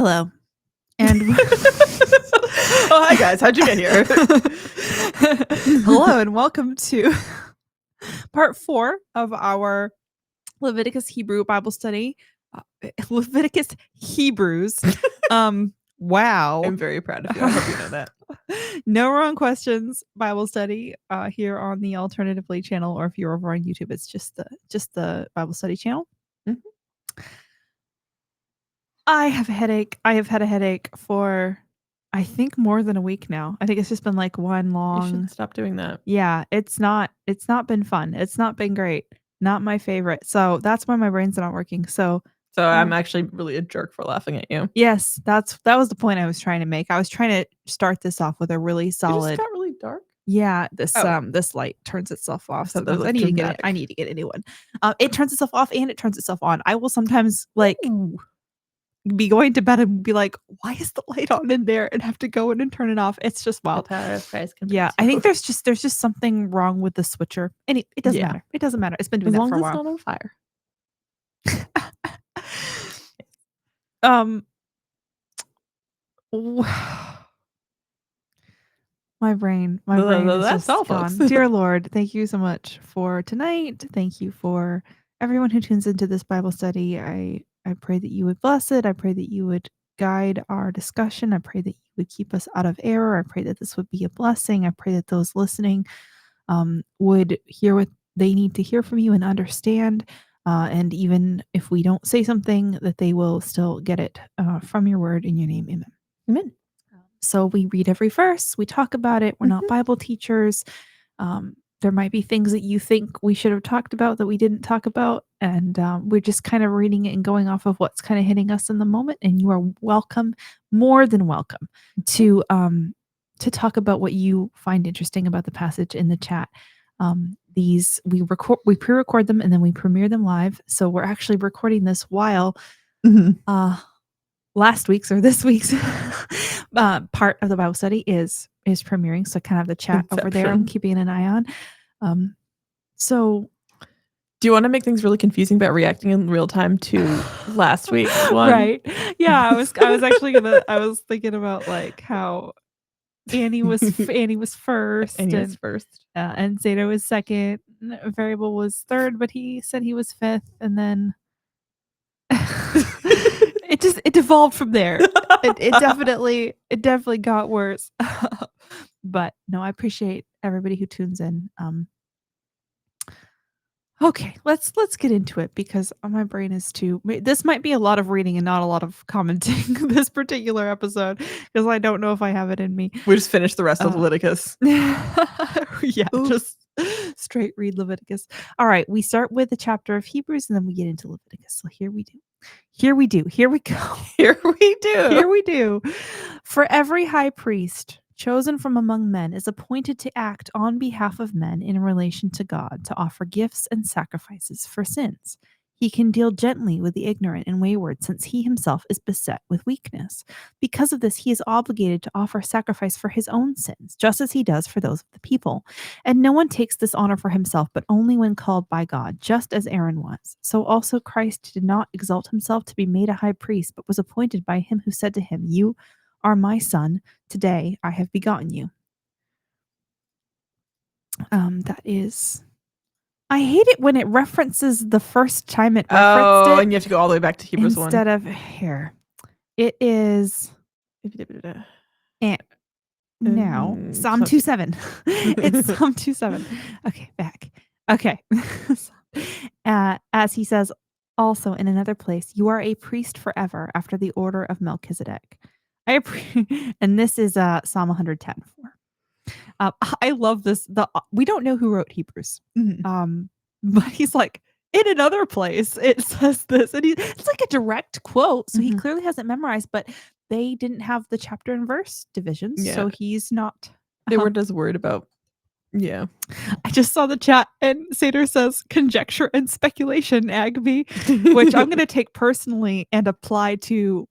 Hello. And oh, hi guys. How'd you get here? hello and welcome to part 4 of our Leviticus Hebrew Bible study. Leviticus Hebrews. Wow. I'm very proud of you. I hope you know that. No wrong questions Bible study here on the Alternatively channel, or if you're over on YouTube, it's just the Bible study channel. Mm-hmm. I have a headache. I have had a headache for, I think, more than a week now. I think it's just been like one long. You should stop doing that. Yeah, it's not been fun. It's not been great. Not my favorite. So that's why my brain's not working. So I'm actually really a jerk for laughing at you. Yes, that was the point I was trying to make. I was trying to start this off with a really solid. It just got really dark. Yeah, this light turns itself off. So Sometimes like I need to get a new one. It turns itself off and it turns itself on. I will sometimes be going to bed and be like, why is the light on in there, and have to go in and turn it off. It's just wild. Yeah, I think there's just something wrong with the switcher. And it doesn't matter. It doesn't matter. It's been doing that for a while. As long as it's not on fire. My brain is just gone. Dear Lord, thank you so much for tonight. Thank you for everyone who tunes into this Bible study. I pray that you would bless it. I pray that you would guide our discussion. I pray that you would keep us out of error. I pray that this would be a blessing. I pray that those listening would hear what they need to hear from you and understand. And even if we don't say something, that they will still get it from your word in your name. Amen. Amen. So we read every verse. We talk about it. We're not Bible teachers. There might be things that you think we should have talked about that we didn't talk about. And we're just kind of reading it and going off of what's kind of hitting us in the moment. And you are welcome, more than welcome, to talk about what you find interesting about the passage in the chat. These we pre-record them and then we premiere them live. So we're actually recording this while last week's or this week's part of the Bible study is premiering. So kind of the chat over there, I'm keeping an eye on. So do you want to make things really confusing about reacting in real time to last week's one? Right. Yeah, I was actually I was thinking about like how Annie was first. Annie was first. And Zeta was second. Variable was third, but he said he was fifth, and then it devolved from there. It definitely got worse. But no, I appreciate everybody who tunes in. Okay, let's get into it, because my brain is this might be a lot of reading and not a lot of commenting this particular episode, because I don't know if I have it in me. We just finished the rest of Leviticus. Yeah, just straight read Leviticus. All right, we start with the chapter of Hebrews and then we get into Leviticus. So here we go. Here we do. For every high priest chosen from among men is appointed to act on behalf of men in relation to God, to offer gifts and sacrifices for sins. He can deal gently with the ignorant and wayward, since he himself is beset with weakness. Because of this, he is obligated to offer sacrifice for his own sins, just as he does for those of the people. And no one takes this honor for himself, but only when called by God, just as Aaron was. So also Christ did not exalt himself to be made a high priest, but was appointed by him who said to him, "You are my son, today I have begotten you." That is... I hate it when it references the first time it referenced it. And you have to go all the way back to Hebrews 1. Instead of here. It is... now, Psalm 2:7. It's Psalm 2:7. Okay, back. Okay. As he says also in another place, "You are a priest forever after the order of Melchizedek." And this is Psalm 110:4. I love this. We don't know who wrote Hebrews. But he's like, in another place, it says this. And it's like a direct quote. So he clearly hasn't memorized, but they didn't have the chapter and verse divisions. Yeah. So he's not. They weren't as worried about. Yeah. I just saw the chat and Seder says conjecture and speculation, Agby, which I'm going to take personally and apply to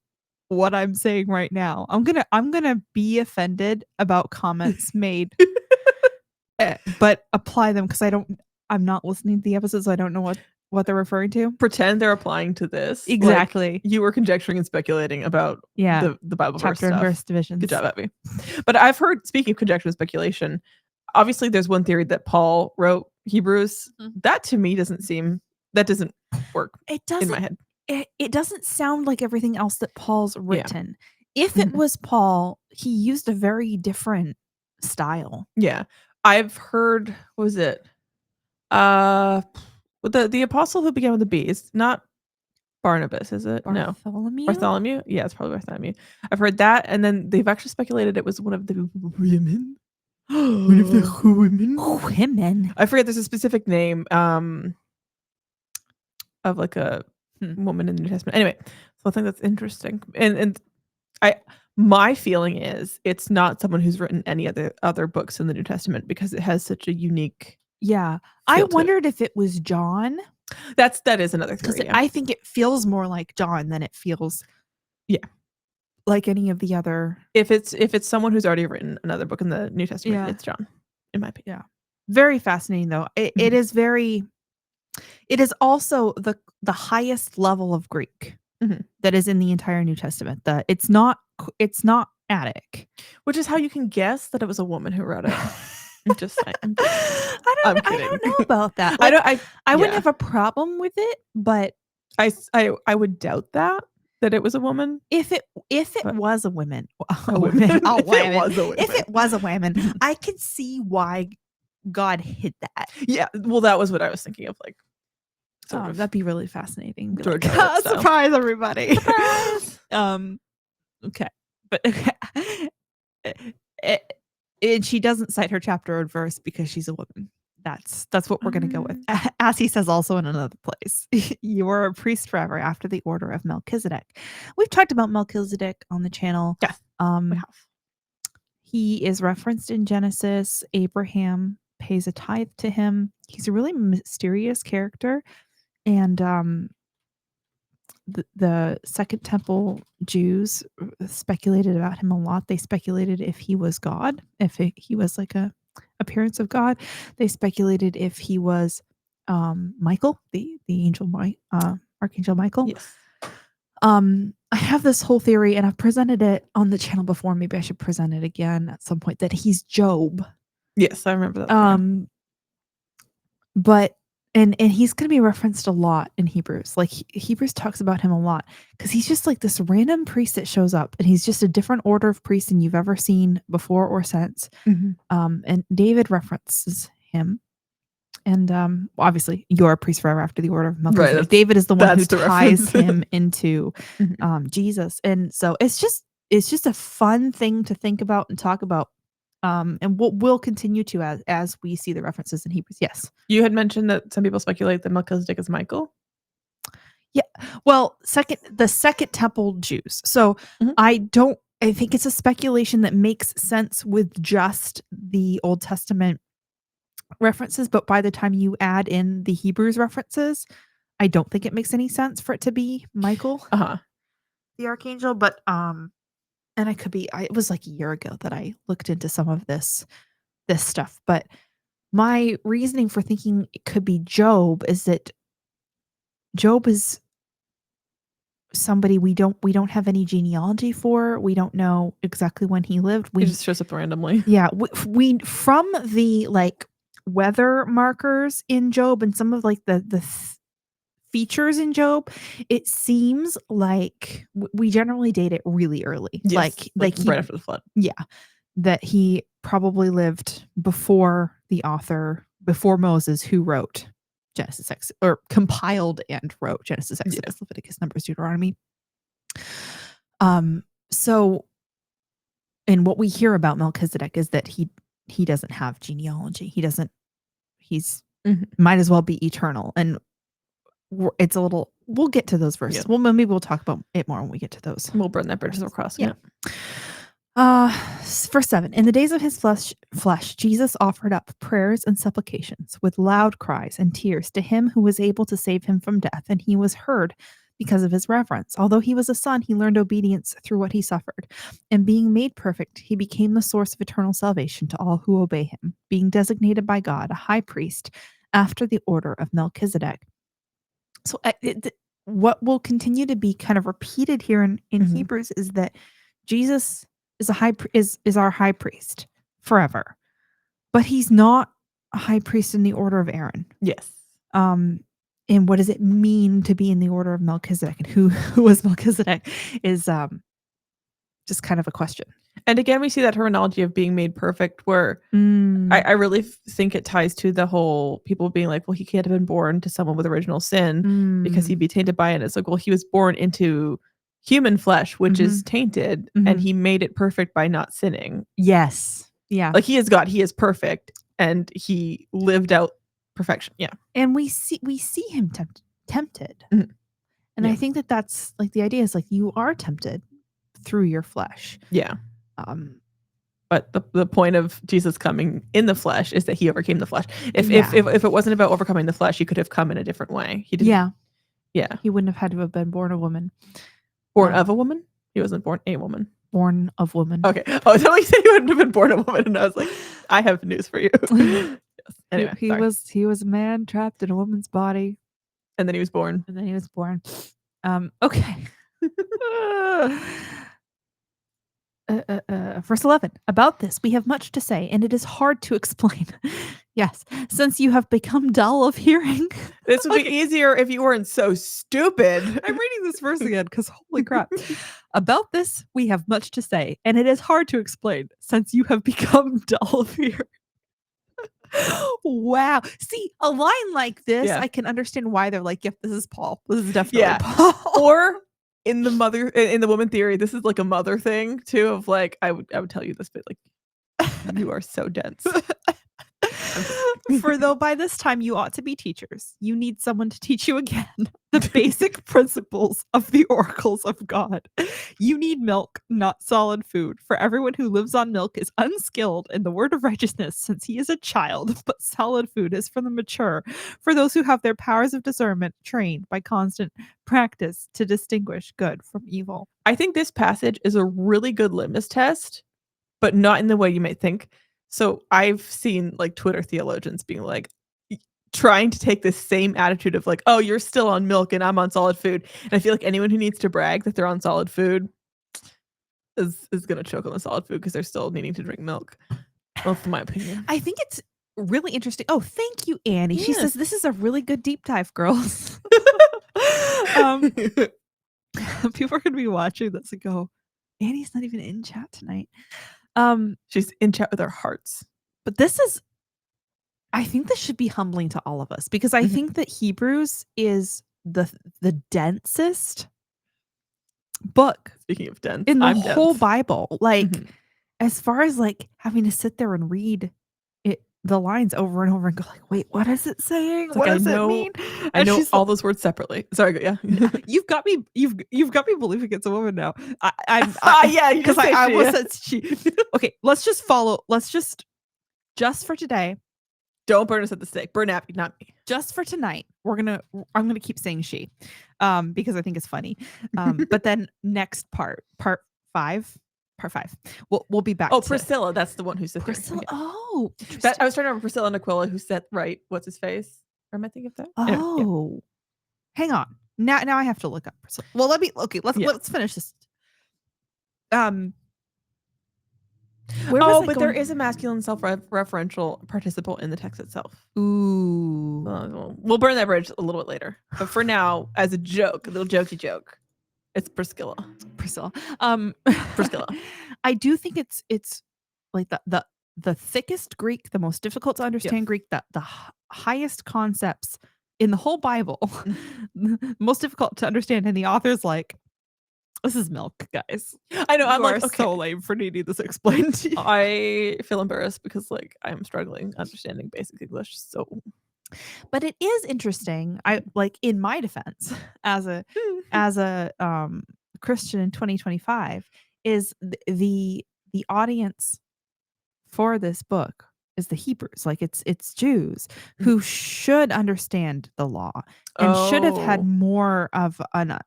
what I'm saying right now. I'm gonna be offended about comments made, but apply them, because I'm not listening to the episodes. So I don't know what what they're referring to? Pretend they're applying to this. Exactly. Like, you were conjecturing and speculating about Yeah. the Bible verse Chapter and stuff. verse divisions. Good job, Abby. But I've heard, speaking of conjecture and speculation, obviously there's one theory that Paul wrote Hebrews. That to me doesn't work It in my doesn't. head. It doesn't sound like everything else that Paul's written. If it Mhm. was Paul, he used a very different style. Yeah. I've heard, what was it? The apostle who began with a B. It's not Barnabas, is it? No. Bartholomew? Bartholomew? Yeah, it's probably Bartholomew. I've heard that, and then they've actually speculated it was one of the women. One of the women. Women. I forget. There's a specific name of like a woman in the New Testament. Anyway, so I think that's interesting. And my feeling is it's not someone who's written any other books in the New Testament because it has such a unique. Yeah, I wondered if it was John. That is another theory. Because I think it feels more like John than it feels, like any of the other. If it's someone who's already written another book in the New Testament, it's John, in my opinion. Yeah, very fascinating though. It is very. It is also the highest level of Greek that is in the entire New Testament. It's not Attic, which is how you can guess that it was a woman who wrote it. I'm just saying. I don't know about that. Like, I wouldn't have a problem with it, but I would doubt that it was a woman. If it was a woman, If it was a woman, I could see why God hid that. Yeah, well, that was what I was thinking of. Like, that'd be really fascinating. Like, surprise, everybody! Surprise. Okay, but and she doesn't cite her chapter or verse because she's a woman. That's what we're going to go with. As he says also in another place, you are a priest forever after the order of Melchizedek. We've talked about Melchizedek on the channel. Yes, we have. He is referenced in Genesis. Abraham pays a tithe to him. He's a really mysterious character. And the Second Temple Jews speculated about him a lot. They speculated if he was God, if he was like a appearance of God. They speculated if he was Michael, the angel, Archangel Michael. Yes. I have this whole theory, and I've presented it on the channel before. Maybe I should present it again at some point. That he's Job. Yes, I remember that. But and he's going to be referenced a lot in Hebrews. Like Hebrews talks about him a lot because he's just like this random priest that shows up, and he's just a different order of priest than you've ever seen before or since. And David references him. And obviously, you're a priest forever after the order of Melchizedek. Right, David is the one who ties him into Jesus, and so it's just a fun thing to think about and talk about. And we'll continue to as we see the references in Hebrews. Yes, you had mentioned that some people speculate that Melchizedek is Michael. Yeah, well, the Second Temple Jews. So I think it's a speculation that makes sense with just the Old Testament references, but by the time you add in the Hebrews references, I don't think it makes any sense for it to be Michael, the archangel. But and I could be. It was like a year ago that I looked into some of this stuff. But my reasoning for thinking it could be Job is that Job is somebody we don't have any genealogy for. We don't know exactly when he lived. He just shows up randomly. Yeah, we from the like weather markers in Job and some of like the features in Job, it seems like we generally date it really early. Yes, like right after the flood. Yeah. That he probably lived before the author, before Moses, who wrote Genesis, or compiled and wrote Genesis, Exodus, Leviticus, Numbers, Deuteronomy. So, and what we hear about Melchizedek is that he doesn't have genealogy. He's might as well be eternal. And it's a little, we'll get to those verses. Well, maybe we'll talk about it more when we get to those. We'll burn that bridge as we're crossing it. Verse 7, in the days of his flesh, Jesus offered up prayers and supplications with loud cries and tears to him who was able to save him from death, and he was heard because of his reverence. Although he was a son, he learned obedience through what he suffered. And being made perfect, he became the source of eternal salvation to all who obey him, being designated by God a high priest after the order of Melchizedek. So what will continue to be kind of repeated here in Mhm. Hebrews is that Jesus is is our high priest forever, but he's not a high priest in the order of Aaron. Yes. And what does it mean to be in the order of Melchizedek, and who was Melchizedek is just kind of a question. And again, we see that terminology of being made perfect, where I really think it ties to the whole people being like, well, he can't have been born to someone with original sin because he'd be tainted by it. And it's like, well, he was born into human flesh, which is tainted, and he made it perfect by not sinning. Yes. Yeah. Like, he is God, he is perfect, and he lived out perfection. Yeah. And we see him tempted. Mhm. And Yeah. I think that's like the idea is like you are tempted through your flesh. Yeah. But the point of Jesus coming in the flesh is that he overcame the flesh. If it wasn't about overcoming the flesh, he could have come in a different way. He didn't. Yeah. He wouldn't have had to have been born a woman. Born of a woman? He wasn't born a woman. Born of woman. Okay. Oh, so you said he wouldn't have been born a woman, and I was like, I have news for you. Yes. Anyway, he was a man trapped in a woman's body. And then he was born. Okay. Verse 11. About this, we have much to say, and it is hard to explain. Yes, since you have become dull of hearing. This would be easier if you weren't so stupid. I'm reading this verse again because holy crap. About this, we have much to say, and it is hard to explain, since you have become dull of hearing. Wow. See, a line like this, I can understand why they're like, yep, this is Paul. This is definitely Paul. Or in the woman theory, this is like a mother thing too, of like, I would tell you this, but like, you are so dense. For though by this time you ought to be teachers, you need someone to teach you again the basic principles of the oracles of God. You need milk, not solid food, for everyone who lives on milk is unskilled in the word of righteousness, since he is a child, but solid food is for the mature, for those who have their powers of discernment trained by constant practice to distinguish good from evil. I think this passage is a really good litmus test, but not in the way you might think. So I've seen like Twitter theologians being like, trying to take this same attitude of like, oh, you're still on milk and I'm on solid food. And I feel like anyone who needs to brag that they're on solid food is going to choke on the solid food because they're still needing to drink milk. Well, from my opinion. I think it's really interesting. Oh, thank you, Annie. Yeah. She says, this is a really good deep dive, girls. People are going to be watching this and go, Annie's not even in chat tonight. She's in chat with our hearts. But I think this should be humbling to all of us, because I think that Hebrews is the densest book. Speaking of dense, in the whole Bible. Like, as far as like having to sit there and read the lines over and over and go like, wait, what is it saying? What does it mean? I know all those words separately. Sorry, yeah. You've got me believing it's a woman now. Yeah, because I almost said she. Okay, let's just for today. Don't burn us at the stake. Burn Abby, not me. Just for tonight, I'm gonna keep saying she, because I think it's funny. But then next part 5. We'll be back. Oh, Priscilla, that's the one who said Priscilla. Oh, I was trying to remember Priscilla and Aquila who said what's his face? Or am I thinking of that? Oh, anyway, hang on. Now I have to look up Priscilla. Well, let's finish this. But there is a masculine self-referential participle in the text itself. Ooh. We'll burn that bridge a little bit later. But for now, as a joke, a little jokey joke, it's Priscilla. Priscilla. I do think it's like the thickest Greek, the most difficult to understand Greek, the highest concepts in the whole Bible, most difficult to understand. And the author's like, this is milk, guys. I know. I'm like, so lame for needing this explained to you. I feel embarrassed because like I'm struggling understanding basic English. So, but it is interesting. I like, in my defense, as a Christian in 2025, is the audience for this book is the Hebrews. Like, it's Jews who should understand the law and should have had more of an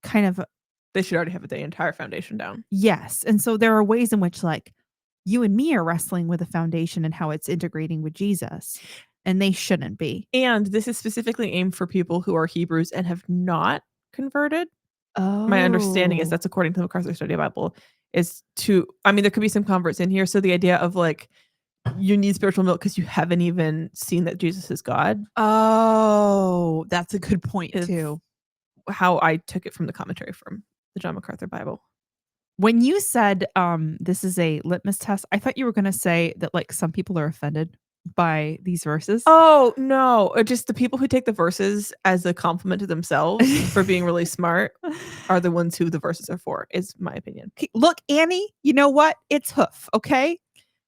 kind of. They should already have the entire foundation down. Yes. And so there are ways in which like you and me are wrestling with a foundation and how it's integrating with Jesus. and they shouldn't be. And this is specifically aimed for people who are Hebrews and have not converted. My understanding is that's according to the MacArthur Study Bible is to, I mean, there could be some converts in here. So the idea of like, you need spiritual milk because you haven't even seen that Jesus is God. Oh, that's a good point too. How I took it from the commentary from the John MacArthur Bible. When you said this is a litmus test, I thought you were going to say that like some people are offended by these verses. Oh, no. Just the people who take the verses as a compliment to themselves for being really smart are the ones who the verses are for, is my opinion. Look, Annie, you know what? It's hoof, okay?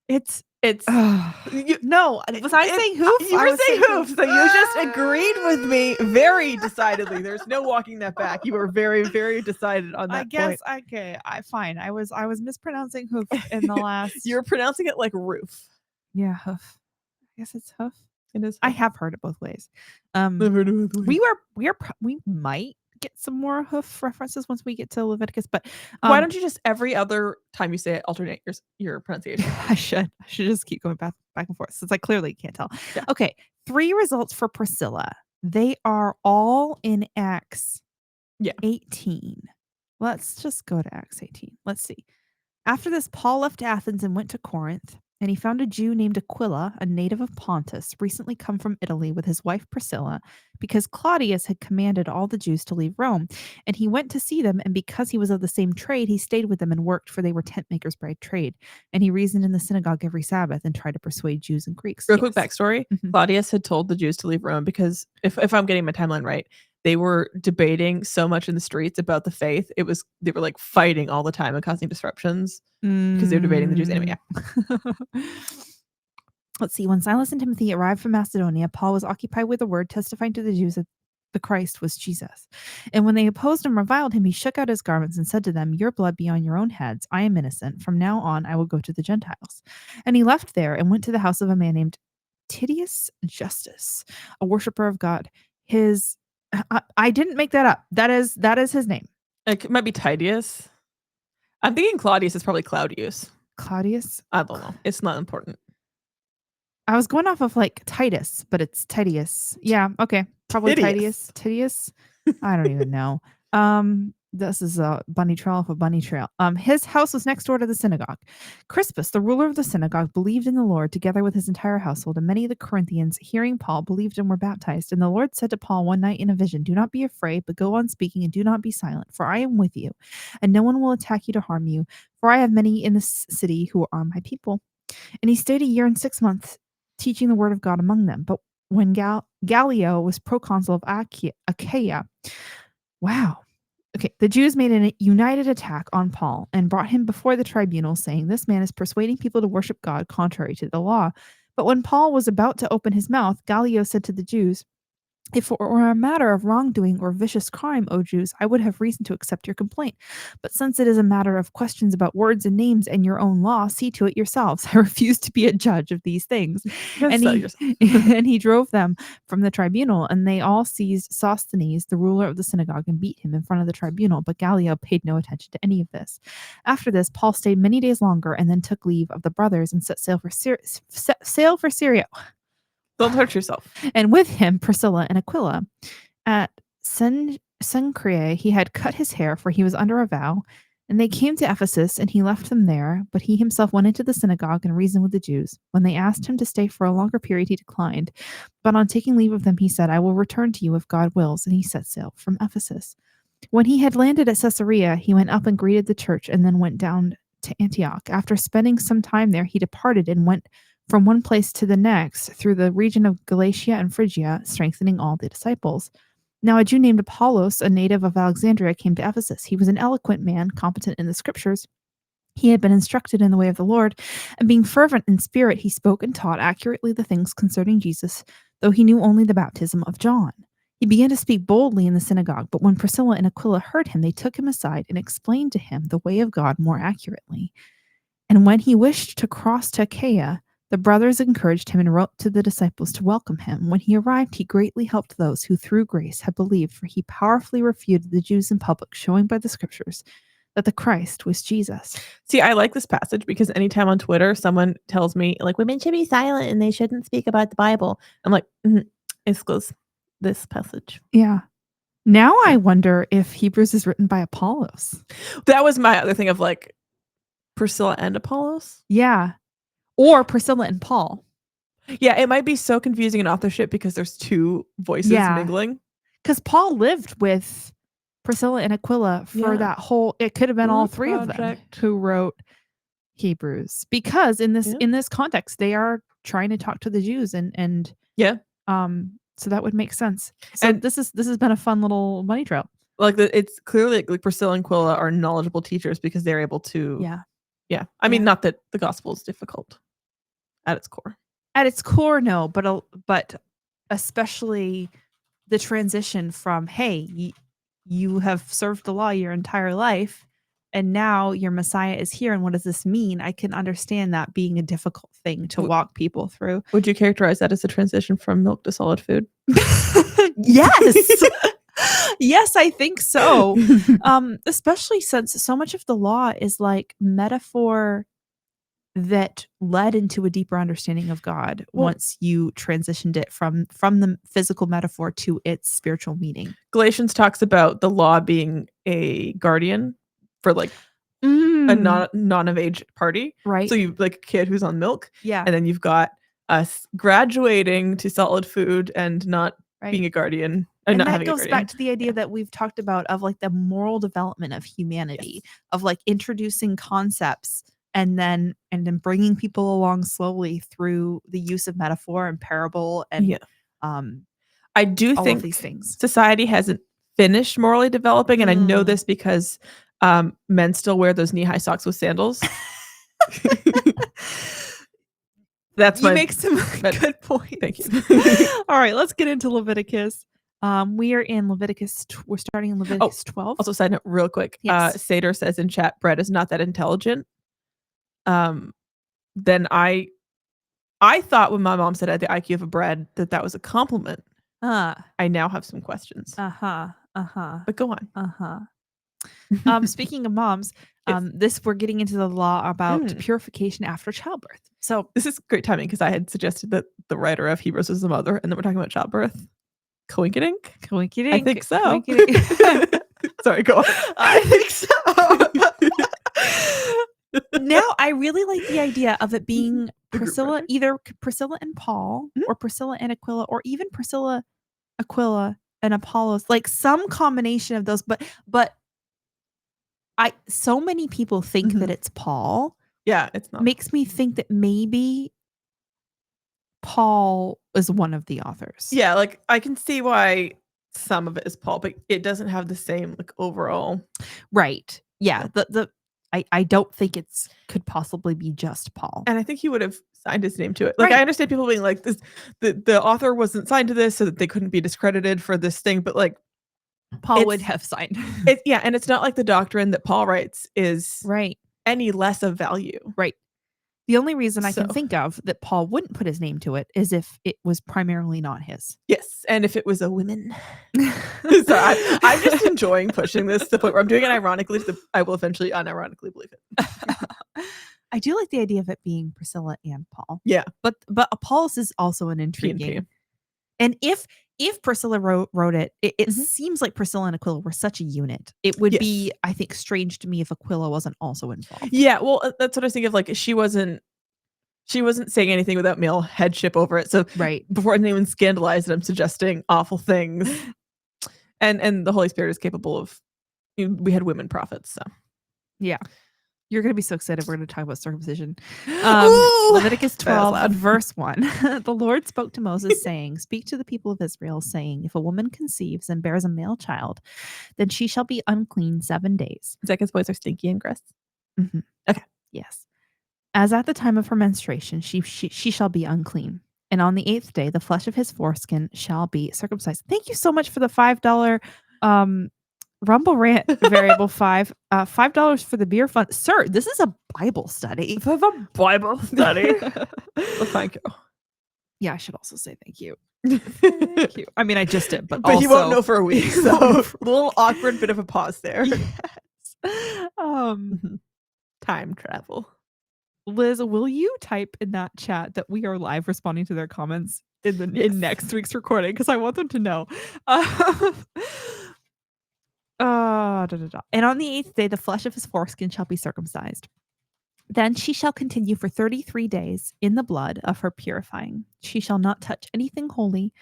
It's no, was I saying hoof? You were saying hoof, so you just agreed with me very decidedly. There's no walking that back. You were very, very decided on that I guess point. okay. Fine. I was mispronouncing hoof in the last. You're pronouncing it like roof. Yeah, hoof. I guess it's hoof. It is. I have heard it both ways. I've heard it both ways. We might get some more hoof references once we get to Leviticus, but why don't you just every other time you say it alternate your pronunciation? I should just keep going back and forth since I clearly can't tell. Yeah. Okay, 3 results for Priscilla. They are all in Acts 18. Let's just go to Acts 18. Let's see. After this, Paul left Athens and went to Corinth, and he found a Jew named Aquila, a native of Pontus, recently come from Italy with his wife Priscilla, because Claudius had commanded all the Jews to leave Rome. And he went to see them, and because he was of the same trade, he stayed with them and worked, for they were tent makers by trade. And he reasoned in the synagogue every Sabbath and tried to persuade Jews and Greeks. Real quick backstory. Claudius had told the Jews to leave Rome because, if I'm getting my timeline right, they were debating so much in the streets about the faith. They were like fighting all the time and causing disruptions because they were debating the Jews. Anyway, yeah. Let's see. When Silas and Timothy arrived from Macedonia, Paul was occupied with the word, testifying to the Jews that the Christ was Jesus. And when they opposed and reviled him, he shook out his garments and said to them, "Your blood be on your own heads. I am innocent. From now on, I will go to the Gentiles." And he left there and went to the house of a man named Titius Justus, a worshiper of God. I didn't make that up. That is his name. It might be Titius. I'm thinking Claudius is probably Claudius. Claudius? I don't know. It's not important. I was going off of like Titus, but it's Titius. Yeah, okay. Probably Titius. Titius? I don't even know. This is a bunny trail off a bunny trail. His house was next door to the synagogue. Crispus, the ruler of the synagogue, believed in the Lord together with his entire household, and many of the Corinthians, hearing Paul, believed and were baptized. And the Lord said to Paul one night in a vision, "Do not be afraid, but go on speaking and do not be silent, for I am with you, and no one will attack you to harm you, for I have many in this city who are my people." And he stayed 1 year and 6 months teaching the word of God among them. But when Gallio was proconsul of Achaia, wow. Okay, the Jews made a united attack on Paul and brought him before the tribunal, saying, "This man is persuading people to worship God contrary to the law." But when Paul was about to open his mouth, Gallio said to the Jews, "If it were a matter of wrongdoing or vicious crime, O Jews, I would have reason to accept your complaint. But since it is a matter of questions about words and names and your own law, see to it yourselves. I refuse to be a judge of these things." And he drove them from the tribunal, and they all seized Sosthenes, the ruler of the synagogue, and beat him in front of the tribunal. But Gallio paid no attention to any of this. After this, Paul stayed many days longer and then took leave of the brothers and set sail for Syria. Don't hurt yourself. And with him, Priscilla and Aquila. At Cenchreae, he had cut his hair, for he was under a vow. And they came to Ephesus, and he left them there. But he himself went into the synagogue and reasoned with the Jews. When they asked him to stay for a longer period, he declined. But on taking leave of them, he said, "I will return to you if God wills." And he set sail from Ephesus. When he had landed at Caesarea, he went up and greeted the church, and then went down to Antioch. After spending some time there, he departed and went from one place to the next through the region of Galatia and Phrygia, strengthening all the disciples. Now a Jew named Apollos, a native of Alexandria, came to Ephesus. He was an eloquent man, competent in the scriptures. He had been instructed in the way of the Lord, and being fervent in spirit, he spoke and taught accurately the things concerning Jesus, though he knew only the baptism of John. He began to speak boldly in the synagogue, but when Priscilla and Aquila heard him, they took him aside and explained to him the way of God more accurately. And when he wished to cross to Achaia, the brothers encouraged him and wrote to the disciples to welcome him. When he arrived, he greatly helped those who through grace had believed, for he powerfully refuted the Jews in public, showing by the scriptures that the Christ was Jesus. See, I like this passage because anytime on Twitter someone tells me like women should be silent and they shouldn't speak about the Bible, I'm like, excludes this passage. Yeah. Now I wonder if Hebrews is written by Apollos. That was my other thing of like Priscilla and Apollos. Yeah. Or Priscilla and Paul. Yeah, it might be so confusing in authorship because there's two voices mingling. Because Paul lived with Priscilla and Aquila for that whole, it could have been all three of them who wrote Hebrews. Because in this context, they are trying to talk to the Jews and so that would make sense. So and this has been a fun little money trail. Like it's clearly like Priscilla and Aquila are knowledgeable teachers because they're able to. Yeah. I mean, not that the gospel is difficult at its core. At its core, no, but especially the transition from, hey, you have served the law your entire life, and now your Messiah is here, and what does this mean? I can understand that being a difficult thing to walk people through. Would you characterize that as a transition from milk to solid food? Yes. Yes, I think so. Especially since so much of the law is like metaphor that led into a deeper understanding of God once you transitioned it from the physical metaphor to its spiritual meaning. Galatians talks about the law being a guardian for like a non of age party. Right. So you like a kid who's on milk. Yeah. And then you've got us graduating to solid food and not being a guardian. And that goes back to the idea that we've talked about of like the moral development of humanity, of like introducing concepts and then bringing people along slowly through the use of metaphor and parable and I do think these things. Society hasn't finished morally developing, and I know this because men still wear those knee-high socks with sandals. You make some good points. Thank you. All right, let's get into Leviticus. We are in Leviticus. We're starting in Leviticus 12. Also, side note, real quick. Yes. Seder says in chat, bread is not that intelligent. Then I thought when my mom said I had the IQ of a bread that was a compliment. I now have some questions. But go on. Speaking of moms, we're getting into the law about purification after childbirth. So this is great timing because I had suggested that the writer of Hebrews was the mother, and then we're talking about childbirth. Coinkydink? Coinkydink. I think so. Sorry, go on. I think so. Now, I really like the idea of it being Priscilla, either Priscilla and Paul, or Priscilla and Aquila, or even Priscilla, Aquila, and Apollos, like some combination of those. But so many people think that it's Paul. Yeah, it's not. Makes me think that maybe Paul is one of the authors. Yeah, like I can see why some of it is Paul, but it doesn't have the same like overall. Right. Yeah. I don't think could possibly be just Paul. And I think he would have signed his name to it. Like I understand people being like this, the author wasn't signed to this so that they couldn't be discredited for this thing, but like Paul would have signed. And it's not like the doctrine that Paul writes is any less of value. Right. The only reason I can think of that Paul wouldn't put his name to it is if it was primarily not his. Yes. And if it was a woman. So I'm just enjoying pushing this to the point where I'm doing it ironically. So I will eventually unironically believe it. I do like the idea of it being Priscilla and Paul. Yeah. But Apollos is also an intriguing. And if Priscilla wrote it, it seems like Priscilla and Aquila were such a unit. It would be, I think, strange to me if Aquila wasn't also involved. Yeah, well, that's what I was thinking of. Like, she wasn't saying anything without male headship over it. So before anyone scandalized it, I'm suggesting awful things. And the Holy Spirit is capable of. We had women prophets, so yeah. You're going to be so excited. We're going to talk about circumcision. Leviticus 12, verse 1. The Lord spoke to Moses saying, speak to the people of Israel saying, if a woman conceives and bears a male child, then she shall be unclean 7 days. Zechariah's boys are stinky and gross. Okay. Yes. As at the time of her menstruation, she shall be unclean. And on the 8th day, the flesh of his foreskin shall be circumcised. Thank you so much for the $5 Rumble Rant variable 5. $5 for the beer fund. Sir, this is a Bible study. This is a Bible study. Well, thank you. Yeah, I should also say thank you. Thank you. I mean, I just did, but also, he won't know for a week. So a little awkward bit of a pause there. Yes. Um, Time travel. Liz, will you type in that chat that we are live responding to their comments in Yes. next week's recording? Because I want them to know. And on the 8th day, the flesh of his foreskin shall be circumcised. Then she shall continue for 33 days in the blood of her purifying. She shall not touch anything holy,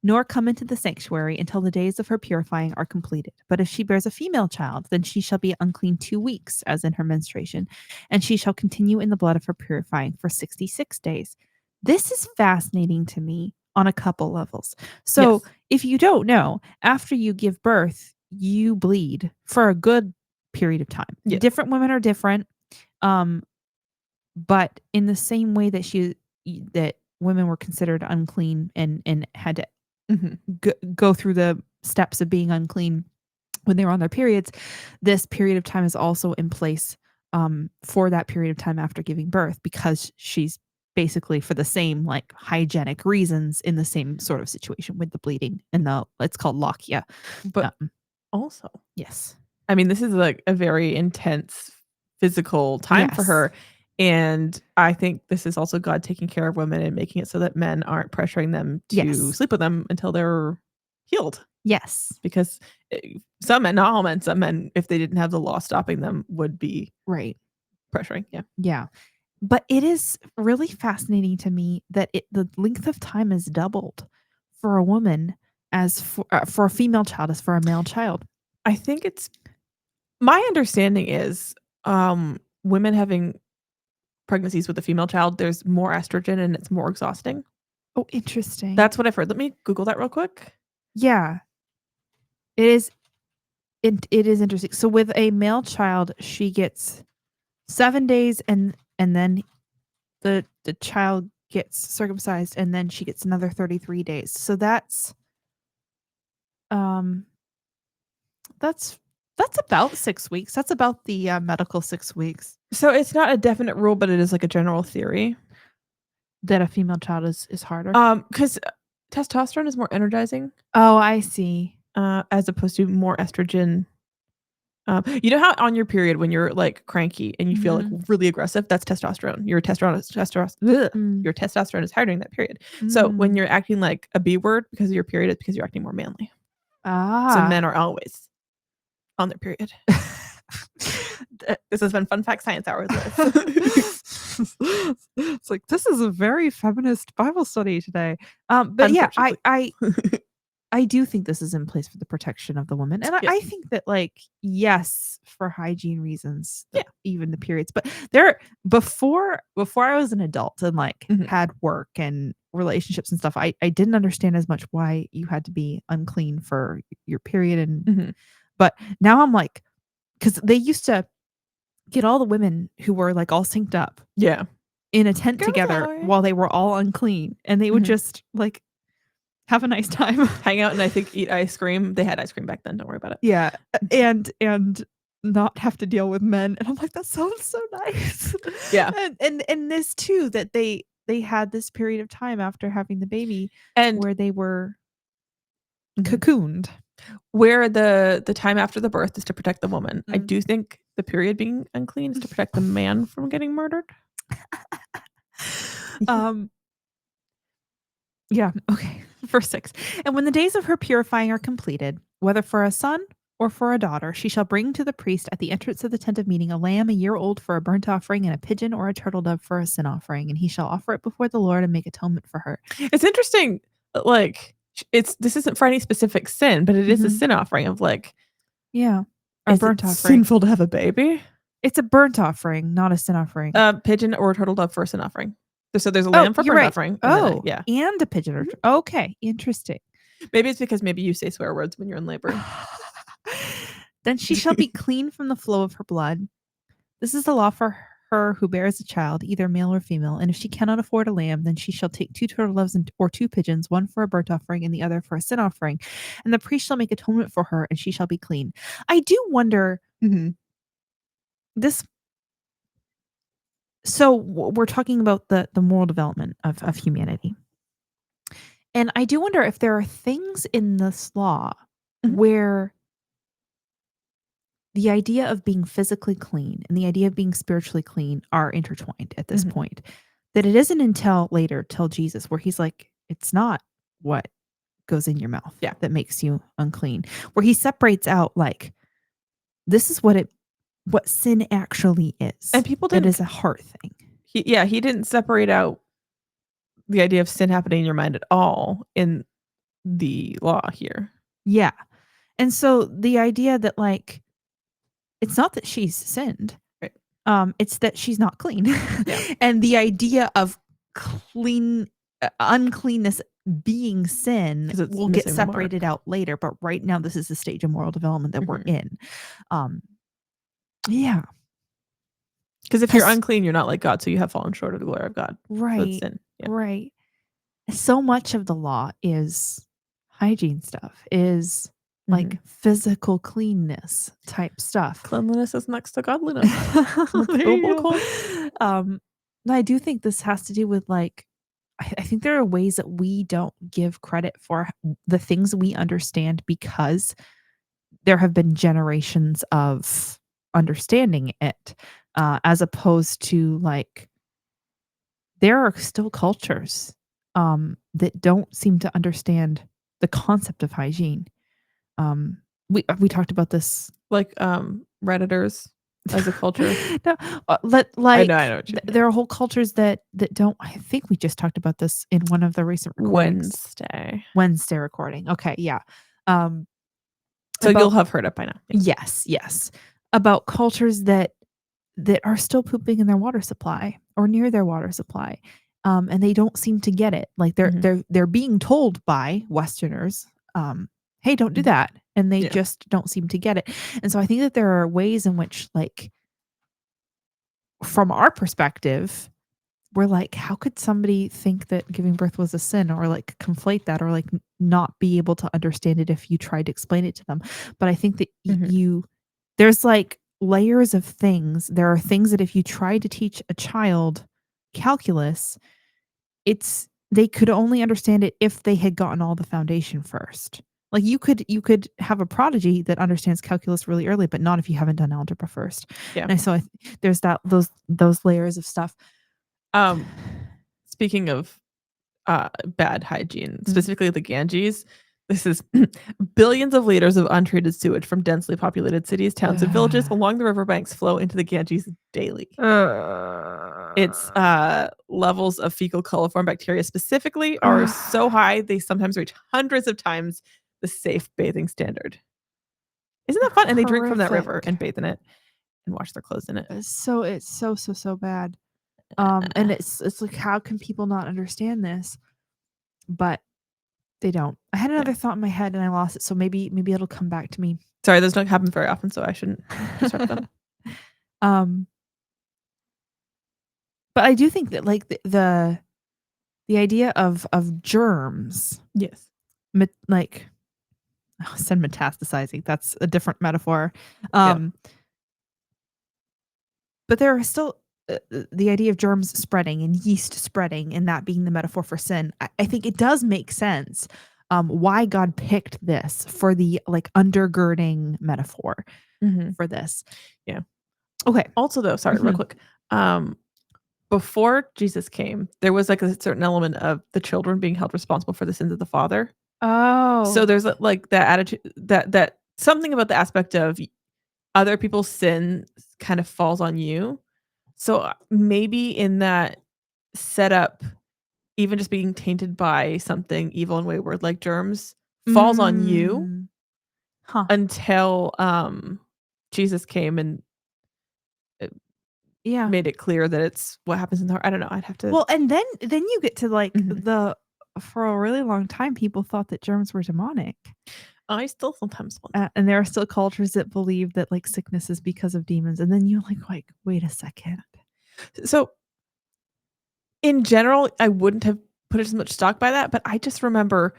nor come into the sanctuary until the days of her purifying are completed. But if she bears a female child, then she shall be unclean 2 weeks, as in her menstruation, and she shall continue in the blood of her purifying for 66 days. This is fascinating to me on a couple levels. So, Yes. if you don't know, after you give birth, you bleed for a good period of time. Yes. Different women are different. Um, but in the same way that women were considered unclean and had to go through the steps of being unclean when they were on their periods, this period of time is also in place for that period of time after giving birth, because she's basically, for the same like hygienic reasons, in the same sort of situation with the bleeding and it's called lochia. But also, Yes. I mean, this is like a very intense physical time for Yes. her. And I think this is also God taking care of women and making it so that men aren't pressuring them to Yes. sleep with them until they're healed. Yes. Because some men, not all men, some men, if they didn't have the law stopping them, would be Right. pressuring. Yeah. Yeah. But it is really fascinating to me that the length of time is doubled for a woman as for a female child as for a male child. I think it's my understanding is women having pregnancies with a female child, there's more estrogen and it's more exhausting. Oh, interesting. That's what I've heard. Let me Google that real quick. Yeah. It is interesting. So with a male child, she gets 7 days and then the child gets circumcised and then she gets another 33 days. So that's about 6 weeks. That's about the medical 6 weeks So it's not a definite rule, but it is like a general theory that a female child is harder. Because testosterone is more energizing. Oh, I see. As opposed to more estrogen. You know how on your period when you're like cranky and you feel like really aggressive, that's testosterone. Your testosterone is higher during that period. So when you're acting like a B word because of your period, it's because you're acting more manly. So men are always on their period. This has been Fun Fact Science Hour. It's like, this is a very feminist Bible study today. But yeah, I do think this is in place for the protection of the woman. And I think that, like, yes, for hygiene reasons, even the periods, but before I was an adult and like had work and relationships and stuff, I didn't understand as much why you had to be unclean for your period. And but now I'm like, because they used to get all the women who were like all synced up in a tent together while they were all unclean, and they would just like have a nice time, hang out, and I think eat ice cream. They had ice cream back then, don't worry about it. Yeah. And not have to deal with men. And I'm like, that sounds so nice. Yeah. And this too, that they had this period of time after having the baby and where they were cocooned. Where the time after the birth is to protect the woman. I do think the period being unclean is to protect the man from getting murdered. Yeah. Okay. Verse 6. And when the days of her purifying are completed, whether for a son or for a daughter, she shall bring to the priest at the entrance of the tent of meeting a lamb a year old for a burnt offering, and a pigeon or a turtle dove for a sin offering, and he shall offer it before the Lord and make atonement for her. It's interesting, like, this isn't for any specific sin, but it is a sin offering of like, a burnt offering. Sinful to have a baby? It's a burnt offering, not a sin offering. Pigeon or a turtle dove for a sin offering. So there's a lamb for burnt offering. And and a pigeon. Okay, interesting. Maybe it's because maybe you say swear words when you're in labor. Then she shall be clean from the flow of her blood. This is the law for her who bears a child, either male or female. And if she cannot afford a lamb, then she shall take 2 turtle doves or 2 pigeons, one for a burnt offering and the other for a sin offering. And the priest shall make atonement for her, and she shall be clean. I do wonder this. So we're talking about the moral development of humanity. And I do wonder if there are things in this law where the idea of being physically clean and the idea of being spiritually clean are intertwined at this Mhm. point. That it isn't until later, till Jesus, where he's like, it's not what goes in your mouth Yeah. that makes you unclean. Where he separates out like this is what sin actually is. And people It didn't is a heart thing. he didn't separate out the idea of sin happening in your mind at all in the law here. Yeah. And so the idea that like it's not that she's sinned. Right. It's that she's not clean. Yeah. And the idea of uncleanness being sin 'Cause it's will get missing the mark. separated out later, but right now this is the stage of moral development that we're Mhm. in. Yeah. Because if you're 'Cause unclean, you're not like God, so you have fallen short of the glory of God. So it's right, sin. Yeah. right. So much of the law is hygiene stuff, is like Mhm. physical cleanness type stuff. Cleanliness is next to godliness. There you go. Biblical. I do think this has to do with like I think there are ways that we don't give credit for the things we understand because there have been generations of understanding it, as opposed to like there are still cultures that don't seem to understand the concept of hygiene. Um, we talked about this. Like, Redditors as a culture. No, I know what you mean. there are whole cultures that don't. I think we just talked about this in one of the recent recordings. Wednesday recording. Okay, yeah. Um, So you'll about have heard it by now. Yeah. yes, about cultures that are still pooping in their water supply or near their water supply, and they don't seem to get it. Like Mhm. they're being told by Westerners, "Hey, don't do Mhm. that," and they Yeah. just don't seem to get it. And so I think that there are ways in which, like, from our perspective, we're like, how could somebody think that giving birth was a sin or like conflate that or like not be able to understand it if you tried to explain it to them? But I think that Mhm. there's like layers of things. There are things that if you try to teach a child calculus, they could only understand it if they had gotten all the foundation first. Like you could have a prodigy that understands calculus really early, but not if you haven't done algebra first. Yeah. And so there's those layers of stuff. Um, Speaking of bad hygiene, Mm. specifically the Ganges. This is billions of liters of untreated sewage from densely populated cities, towns, and villages along the riverbanks flow into the Ganges daily. Its levels of fecal coliform bacteria specifically are so high they sometimes reach hundreds of times the safe bathing standard. Isn't that fun? And they drink from that river Horrific. and bathe in it and wash their clothes in it. It's so bad. And it's like, how can people not understand this? But they don't. I had Yeah. another thought in my head and I lost it, so maybe it'll come back to me. Sorry, those don't happen very often, so I shouldn't disrupt them. Um, but I do think that like the idea of germs, Yes. like I said metastasizing. That's a different metaphor. Yeah. But there are still the idea of germs spreading and yeast spreading and that being the metaphor for sin. I think it does make sense why God picked this for the like undergirding metaphor Mhm. for this. Yeah. Okay. Also, though, sorry, real Mhm. quick. Before Jesus came, there was like a certain element of the children being held responsible for the sins of the father. So Oh. there's like that attitude that something about the aspect of other people's sin kind of falls on you. So maybe in that setup, even just being tainted by something evil and wayward like germs falls on you Mm. Huh. until Jesus came and Yeah. made it clear that it's what happens in the heart. I don't know. I'd have to. Well, and then you get to like Mhm. for a really long time people thought that germs were demonic. I still sometimes wonder. And there are still cultures that believe that like sickness is because of demons. And then you're like, wait a second. So in general, I wouldn't have put as much stock by that, but I just remember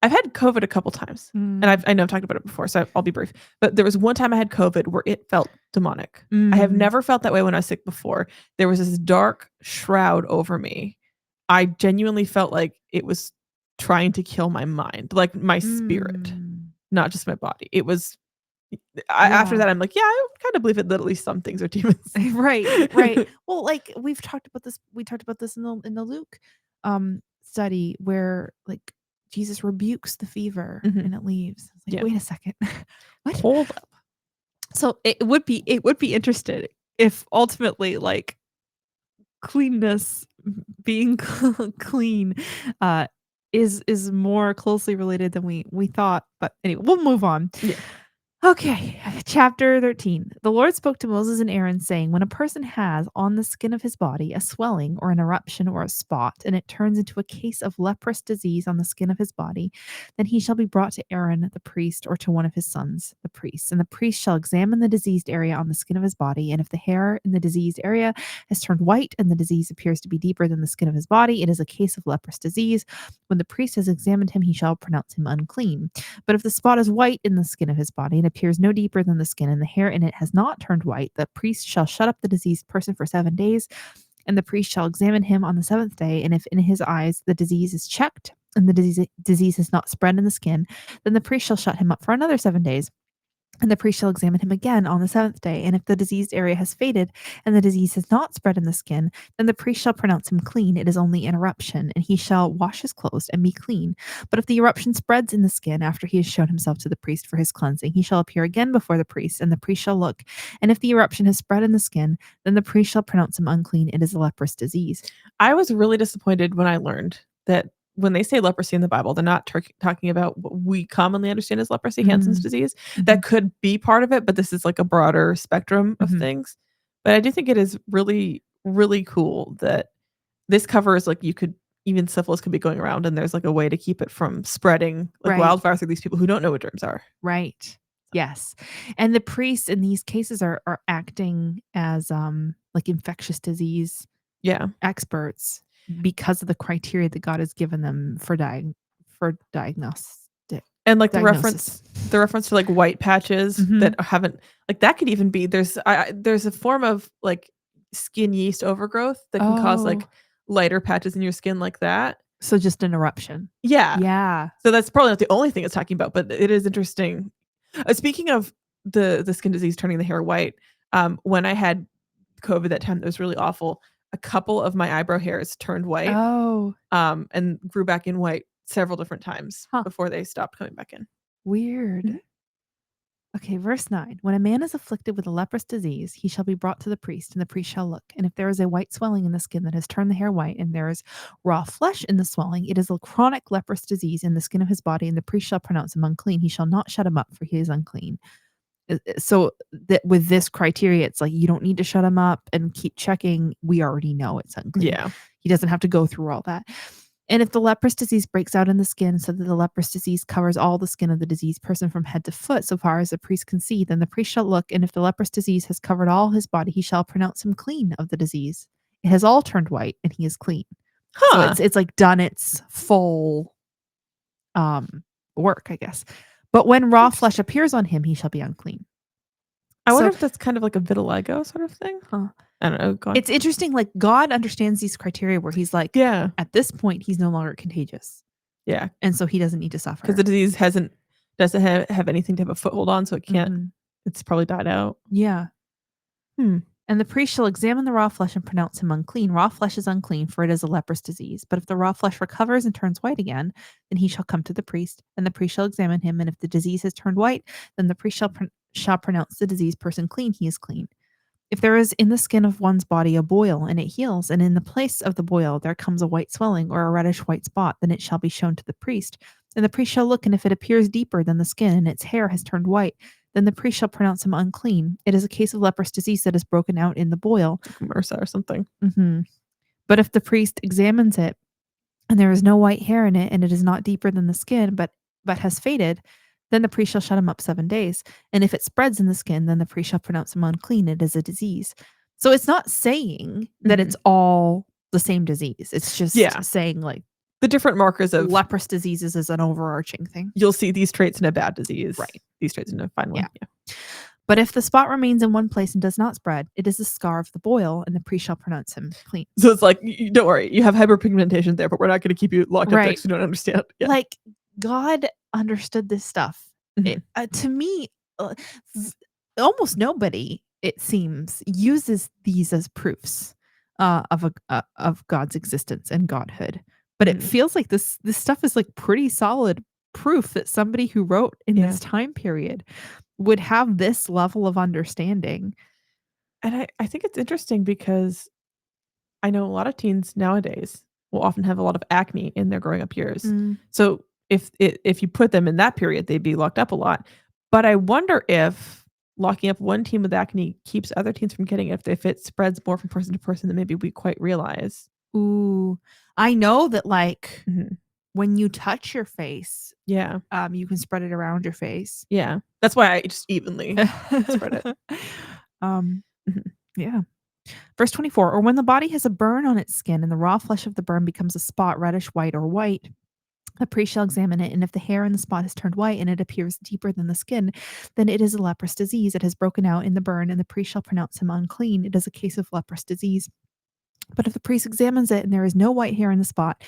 I've had COVID a couple times, and Mm. I know I've talked about it before, so I'll be brief. But there was one time I had COVID where it felt demonic. I have Mm. never felt that way when I was sick before. There was this dark shroud over me. I genuinely felt like it was trying to kill my mind, like my spirit, Mm. not just my body. It was After Yeah. that, I'm like, yeah, I kind of believe it that at least some things are demons. Right. Well, like we've talked about this. We talked about this in the Luke study where like Jesus rebukes the fever Mhm. and it leaves. It's like, Yeah. wait a second. What? Hold up. So it would be interesting if ultimately like cleanness, being clean, uh, is more closely related than we thought. But anyway, we'll move on. Yeah. Okay, chapter 13. The Lord spoke to Moses and Aaron, saying, when a person has on the skin of his body a swelling or an eruption or a spot, and it turns into a case of leprous disease on the skin of his body, then he shall be brought to Aaron the priest or to one of his sons, the priests. And the priest shall examine the diseased area on the skin of his body, and if the hair in the diseased area has turned white and the disease appears to be deeper than the skin of his body, it is a case of leprous disease. When the priest has examined him, he shall pronounce him unclean. But if the spot is white in the skin of his body and appears no deeper than the skin, and the hair in it has not turned white, the priest shall shut up the diseased person for 7 days, and the priest shall examine him on the 7th day. And if in his eyes the disease is checked and the disease has not spread in the skin, then the priest shall shut him up for another 7 days. And the priest shall examine him again on the 7th day. And if the diseased area has faded and the disease has not spread in the skin, then the priest shall pronounce him clean. It is only an eruption, and he shall wash his clothes and be clean. But if the eruption spreads in the skin after he has shown himself to the priest for his cleansing, he shall appear again before the priest, and the priest shall look. And if the eruption has spread in the skin, then the priest shall pronounce him unclean. It is a leprous disease. I was really disappointed when I learned that when they say leprosy in the Bible, they're not talking about what we commonly understand as leprosy, Hansen's disease. That could be part of it, but this is like a broader spectrum of things. But I do think it is really, really cool that this covers like even syphilis could be going around, and there's like a way to keep it from spreading like Right. wildfire through these people who don't know what germs are. Right. Yes. And the priests in these cases are acting as like infectious disease Yeah. experts because of the criteria that God has given them for diagnosis. And like Diagnosis. the reference to like white patches Mhm. that haven't like that could even be there's a form of like skin yeast overgrowth that can cause like Oh. lighter patches in your skin like that. So just an eruption. Yeah. Yeah. So that's probably not the only thing it's talking about, but it is interesting. Speaking of the skin disease turning the hair white, when I had COVID that time, that was really awful. A couple of my eyebrow hairs turned white, Oh. and grew back in white several different times Huh. before they stopped coming back in. Weird. Mhm. Okay, verse 9. When a man is afflicted with a leprous disease, he shall be brought to the priest, and the priest shall look. And if there is a white swelling in the skin that has turned the hair white, and there is raw flesh in the swelling, it is a chronic leprous disease in the skin of his body, and the priest shall pronounce him unclean. He shall not shut him up, for he is unclean. So that with this criteria, it's like you don't need to shut him up and keep checking. We already know it's unclean. Yeah. He doesn't have to go through all that. And if the leprous disease breaks out in the skin so that the leprous disease covers all the skin of the diseased person from head to foot, so far as the priest can see, then the priest shall look, and if the leprous disease has covered all his body, he shall pronounce him clean of the disease. It has all turned white, and he is clean. So it's like done its full work, I guess. But when raw flesh appears on him, he shall be unclean. I wonder if that's kind of like a vitiligo sort of thing. Huh. I don't know. Go on. It's interesting, like God understands these criteria where he's like, Yeah. at this point, he's no longer contagious. Yeah. And so he doesn't need to suffer. Because the disease doesn't have anything to have a foothold on, so it can't. It's probably died out. Yeah. And the priest shall examine the raw flesh and pronounce him unclean. Raw flesh is unclean, for it is a leprous disease. But if the raw flesh recovers and turns white again, then he shall come to the priest, and the priest shall examine him. And if the disease has turned white, then the priest shall pronounce the diseased person clean. He is clean. If there is in the skin of one's body a boil, and it heals, and in the place of the boil there comes a white swelling or a reddish white spot, then it shall be shown to the priest. And the priest shall look, and if it appears deeper than the skin, and its hair has turned white, then the priest shall pronounce him unclean. It is a case of leprous disease that is broken out in the boil. Like MRSA or something. But if the priest examines it, and there is no white hair in it, and it is not deeper than the skin, but has faded, then the priest shall shut him up 7 days. And if it spreads in the skin, then the priest shall pronounce him unclean. It is a disease. So it's not saying that it's all the same disease. It's just saying like the different markers of leprous diseases is an overarching thing. You'll see these traits in a bad disease. Right. These traits in a fine one. Yeah. But if the spot remains in one place and does not spread, it is the scar of the boil, and the priest shall pronounce him clean. So it's like, don't worry, you have hyperpigmentation there, but we're not going to keep you locked up there because you don't understand. Yeah. Like God understood this stuff. To me, almost nobody, it seems, uses these as proofs of God's existence and godhood. But it Mhm. feels like this stuff is like pretty solid proof that somebody who wrote in Yeah. this time period would have this level of understanding. And I think it's interesting because I know a lot of teens nowadays will often have a lot of acne in their growing up years. Mm. So if you put them in that period, they'd be locked up a lot. But I wonder if locking up one teen with acne keeps other teens from getting it if it spreads more from person to person than maybe we quite realize. Ooh, I know that like Mhm. when you touch your face, Yeah. you can spread it around your face. Yeah. That's why I just evenly spread it. um, Mhm. yeah. Verse 24, or when the body has a burn on its skin and the raw flesh of the burn becomes a spot, reddish, white, or white, the priest shall examine it, and if the hair in the spot has turned white and it appears deeper than the skin, then it is a leprous disease. It has broken out in the burn, and the priest shall pronounce him unclean. It is a case of leprous disease. But if the priest examines it and there is no white hair in the spot,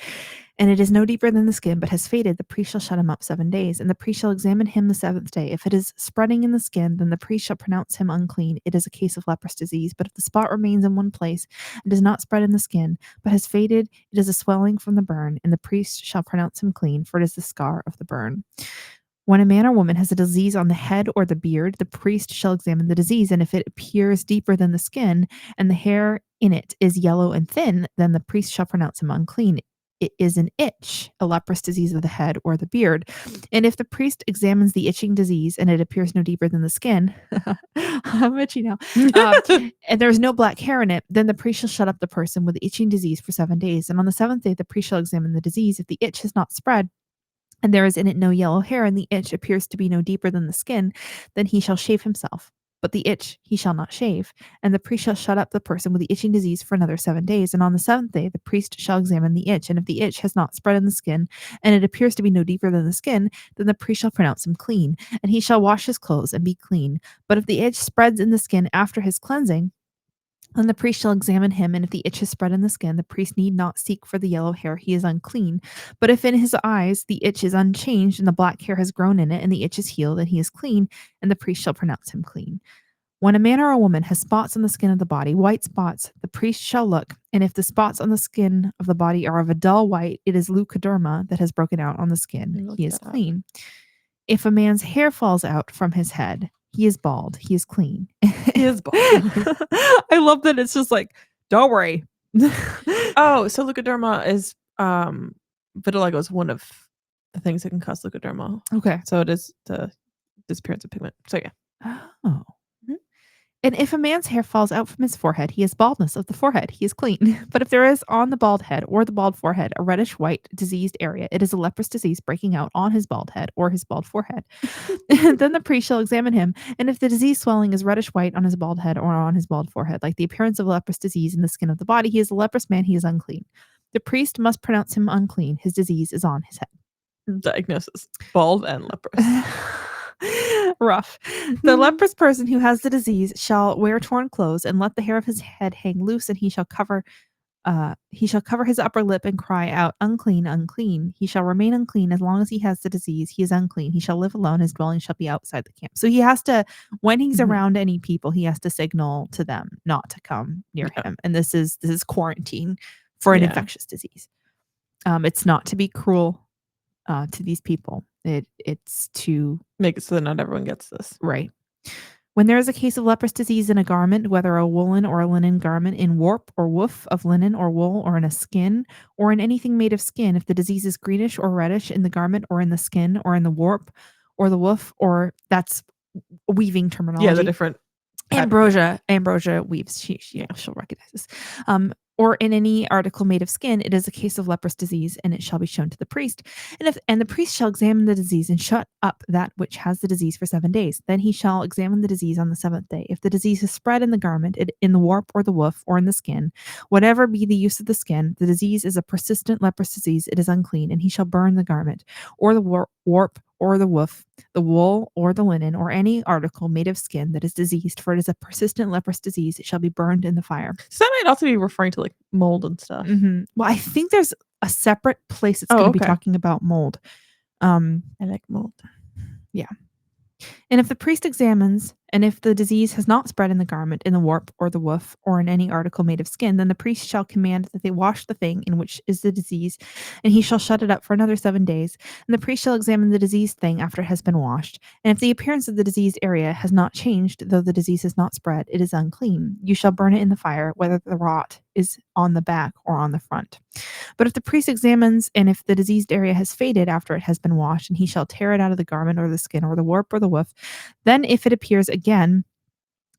and it is no deeper than the skin, but has faded, the priest shall shut him up 7 days, and the priest shall examine him the seventh day. If it is spreading in the skin, then the priest shall pronounce him unclean. It is a case of leprous disease. But if the spot remains in one place and does not spread in the skin, but has faded, it is a swelling from the burn, and the priest shall pronounce him clean, for it is the scar of the burn. When a man or woman has a disease on the head or the beard, the priest shall examine the disease, and if it appears deeper than the skin, and the hair in it is yellow and thin, then the priest shall pronounce him unclean. It is an itch, a leprous disease of the head or the beard. And if the priest examines the itching disease and it appears no deeper than the skin, I'm itchy now, and there's no black hair in it, then the priest shall shut up the person with the itching disease for 7 days. And on the seventh day, the priest shall examine the disease. If the itch has not spread, and there is in it no yellow hair, and the itch appears to be no deeper than the skin, then he shall shave himself. But the itch he shall not shave. And the priest shall shut up the person with the itching disease for another 7 days. And on the seventh day, the priest shall examine the itch. And if the itch has not spread in the skin, and it appears to be no deeper than the skin, then the priest shall pronounce him clean. And he shall wash his clothes and be clean. But if the itch spreads in the skin after his cleansing, then the priest shall examine him, and if the itch is spread in the skin, the priest need not seek for the yellow hair, he is unclean. But if in his eyes the itch is unchanged, and the black hair has grown in it, and the itch is healed, and he is clean, and the priest shall pronounce him clean. When a man or a woman has spots on the skin of the body, white spots, the priest shall look, and if the spots on the skin of the body are of a dull white, it is leukoderma that has broken out on the skin. Look He is that up. clean. If a man's hair falls out from his head, he is bald. He is clean. He is bald. I love that it's just like, don't worry. Oh, so leukoderma is vitiligo is one of the things that can cause leukoderma. Okay. So it is the disappearance of pigment. So yeah. Oh. Mhm. And if a man's hair falls out from his forehead, he has baldness of the forehead. He is clean. But if there is on the bald head or the bald forehead a reddish white diseased area, it is a leprous disease breaking out on his bald head or his bald forehead. Then the priest shall examine him. And if the disease swelling is reddish white on his bald head or on his bald forehead, like the appearance of leprous disease in the skin of the body, he is a leprous man. He is unclean. The priest must pronounce him unclean. His disease is on his head. Diagnosis: bald and leprous. Rough. The leprous person who has the disease shall wear torn clothes and let the hair of his head hang loose, and he shall cover his upper lip and cry out, unclean, unclean. He shall remain unclean as long as he has the disease. He is unclean. He shall live alone. His dwelling shall be outside the camp. So he has to, when he's Mhm. around any people, he has to signal to them not to come near Yeah. him. And this is quarantine for an Yeah. infectious disease. It's not to be cruel to these people. It's to Make it so that not everyone gets this. right. When there is a case of leprous disease in a garment, whether a woolen or a linen garment, in warp or woof of linen or wool, or in a skin, or in anything made of skin, if the disease is greenish or reddish in the garment or in the skin or in the warp or the woof, or that's weaving terminology. Yeah, the different Ambrosia weaves. She'll recognize this. Or in any article made of skin, it is a case of leprous disease, and it shall be shown to the priest. And the priest shall examine the disease and shut up that which has the disease for 7 days. Then he shall examine the disease on the seventh day. If the disease is spread in the garment, in the warp or the woof, or in the skin, whatever be the use of the skin, the disease is a persistent leprous disease. It is unclean, and he shall burn the garment, or the warp, or the woof, the wool, or the linen, or any article made of skin that is diseased, for it is a persistent leprous disease. It shall be burned in the fire. So that might also be referring to like mold and stuff. Mm-hmm. Well, I think there's a separate place it's going to be talking about mold. I like mold. Yeah. And if the priest examines, and if the disease has not spread in the garment, in the warp, or the woof, or in any article made of skin, then the priest shall command that they wash the thing in which is the disease, and he shall shut it up for another 7 days. And the priest shall examine the diseased thing after it has been washed. And if the appearance of the diseased area has not changed, though the disease has not spread, it is unclean. You shall burn it in the fire, whether the rot is on the back or on the front. But if the priest examines, and if the diseased area has faded after it has been washed, and he shall tear it out of the garment or the skin or the warp or the woof, then if it appears again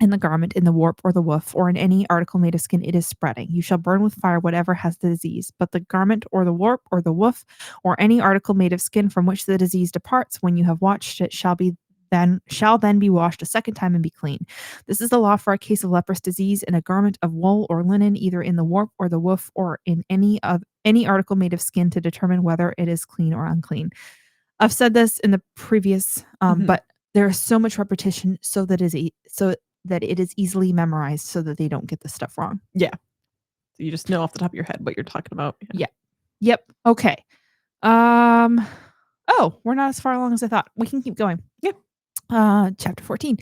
in the garment, in the warp or the woof, or in any article made of skin, it is spreading. You shall burn with fire whatever has the disease. But the garment or the warp or the woof, or any article made of skin from which the disease departs, when you have watched it, shall then be washed a second time and be clean. This is the law for a case of leprous disease in a garment of wool or linen, either in the warp or the woof, or in any article made of skin, to determine whether it is clean or unclean. I've said this in the previous, but there is so much repetition so that it is easily memorized, so that they don't get this stuff wrong. Yeah. So you just know off the top of your head what you're talking about. Yeah. Yep. Okay. Oh, we're not as far along as I thought. We can keep going. Yep. Chapter 14.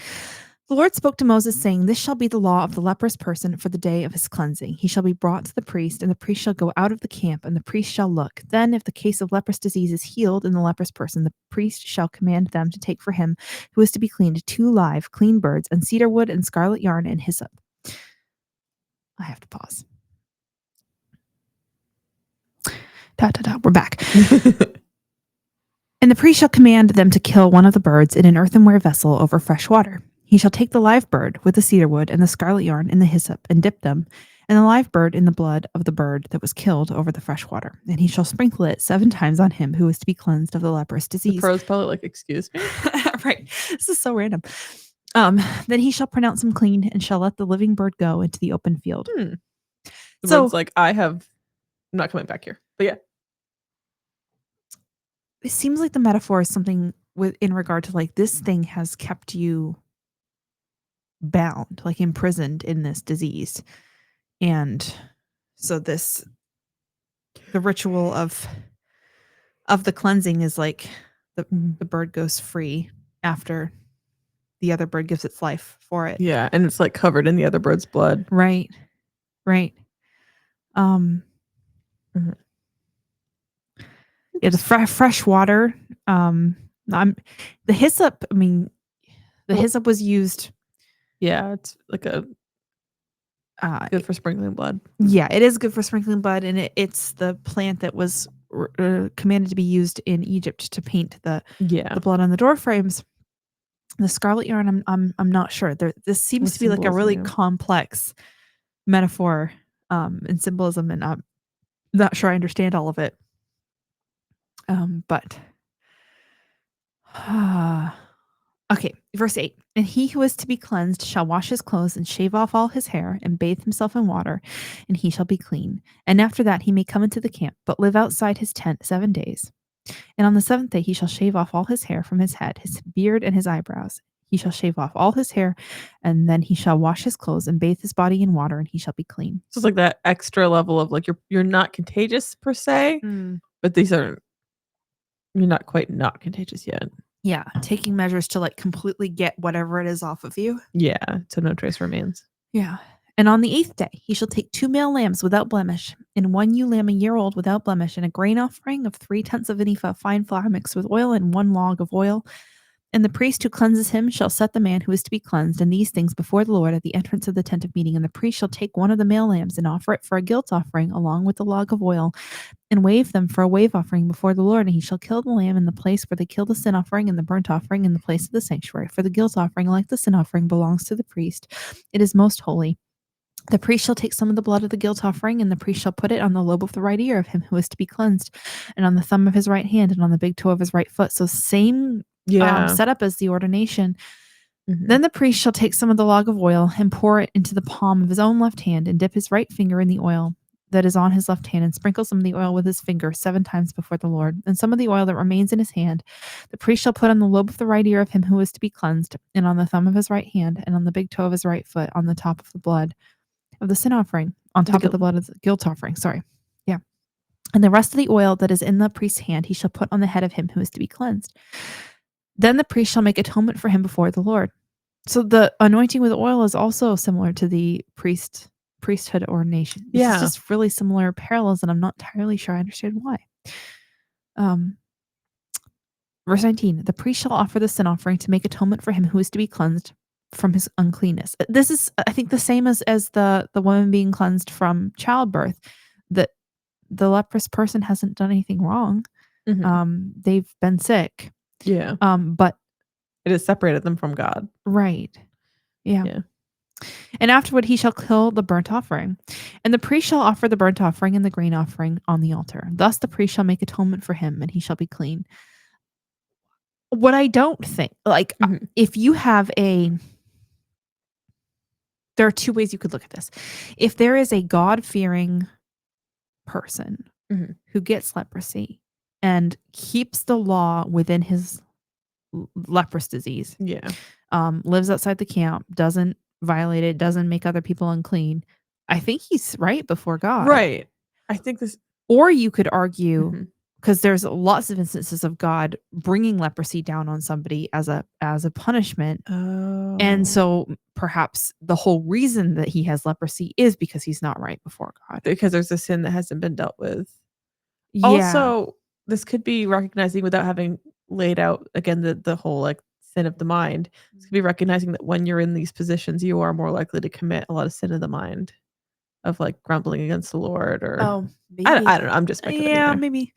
The Lord spoke to Moses, saying, This shall be the law of the leprous person for the day of his cleansing. He shall be brought to the priest, and the priest shall go out of the camp, and the priest shall look. Then, if the case of leprous disease is healed in the leprous person, the priest shall command them to take for him who is to be cleaned 2 live, clean birds, and cedar wood, and scarlet yarn, and hyssop. I have to pause. We're back. And the priest shall command them to kill one of the birds in an earthenware vessel over fresh water. He shall take the live bird with the cedar wood and the scarlet yarn and the hyssop, and dip them, and the live bird in the blood of the bird that was killed over the fresh water. And he shall sprinkle it 7 times on him who is to be cleansed of the leprous disease. The pro's probably like, excuse me? Right. This is so random. Then he shall pronounce him clean, and shall let the living bird go into the open field. The bird's like, I'm not coming back here. But yeah. It seems like the metaphor is something in regard to, like, this thing has kept you bound, like imprisoned in this disease. And so the ritual of the cleansing is like the bird goes free after the other bird gives its life for it. Yeah, and it's like covered in the other bird's blood. Right. Yeah, the fresh water. The hyssop. I mean, the hyssop was used. Yeah, it's like good for sprinkling blood. Yeah, it is good for sprinkling blood, and it's the plant that was commanded to be used in Egypt to paint the blood on the door frames. The scarlet yarn, I'm not sure. This seems to be like a really complex metaphor and symbolism, and I'm not sure I understand all of it. But okay, verse 8. And he who is to be cleansed shall wash his clothes and shave off all his hair and bathe himself in water, and he shall be clean. And after that he may come into the camp, but live outside his tent 7 days. And on the 7th day he shall shave off all his hair from his head, his beard, and his eyebrows. He shall shave off all his hair, and then he shall wash his clothes and bathe his body in water, and he shall be clean. So it's like that extra level of like you're not contagious per se, but you're not quite not contagious yet. Yeah, taking measures to like completely get whatever it is off of you. Yeah, so no trace remains. Yeah. And on the 8th day, he shall take 2 male lambs without blemish, and 1 ewe lamb a year old without blemish, and a grain offering of 3/10 of an ephah of fine flour mixed with oil, and 1 log of oil. And the priest who cleanses him shall set the man who is to be cleansed and these things before the Lord at the entrance of the tent of meeting. And the priest shall take 1 of the male lambs and offer it for a guilt offering along with the log of oil, and wave them for a wave offering before the Lord. And he shall kill the lamb in the place where they kill the sin offering and the burnt offering in the place of the sanctuary. For the guilt offering, like the sin offering, belongs to the priest. It is most holy. The priest shall take some of the blood of the guilt offering, and the priest shall put it on the lobe of the right ear of him who is to be cleansed, and on the thumb of his right hand, and on the big toe of his right foot. So same setup as the ordination. Then the priest shall take some of the log of oil and pour it into the palm of his own left hand, and dip his right finger in the oil that is on his left hand, and sprinkle some of the oil with his finger 7 times before the Lord. And some of the oil that remains in his hand the priest shall put on the lobe of the right ear of him who is to be cleansed, and on the thumb of his right hand, and on the big toe of his right foot, on the top of the blood of the sin offering, on top of the blood of the guilt offering. Yeah. And the rest of the oil that is in the priest's hand he shall put on the head of him who is to be cleansed. Then the priest shall make atonement for him before the Lord. So the anointing with oil is also similar to the priesthood ordination. This is just really similar parallels, and I'm not entirely sure I understand why. Verse 19, the priest shall offer the sin offering to make atonement for him who is to be cleansed from his uncleanness. This is, I think, the same as the woman being cleansed from childbirth. That the leprous person hasn't done anything wrong. They've been sick. Yeah. But it has separated them from God. Right. Yeah. And afterward he shall kill the burnt offering. And the priest shall offer the burnt offering and the grain offering on the altar. Thus the priest shall make atonement for him, and he shall be clean. What I don't think, like, if you have there are two ways you could look at this. If there is a God-fearing person who gets leprosy and keeps the law within his leprous disease, lives outside the camp, doesn't violate it, doesn't make other people unclean, I think he's right before God. Right. I think this. Or you could argue, because there's lots of instances of God bringing leprosy down on somebody as a punishment. Oh. And so perhaps the whole reason that he has leprosy is because he's not right before God. Because there's a sin that hasn't been dealt with. Yeah. Also, this could be recognizing, without having laid out again the whole like sin of the mind, this could be recognizing that when you're in these positions, you are more likely to commit a lot of sin of the mind, of like grumbling against the Lord, or maybe. I don't know. I'm just speculating. Yeah, there. maybe.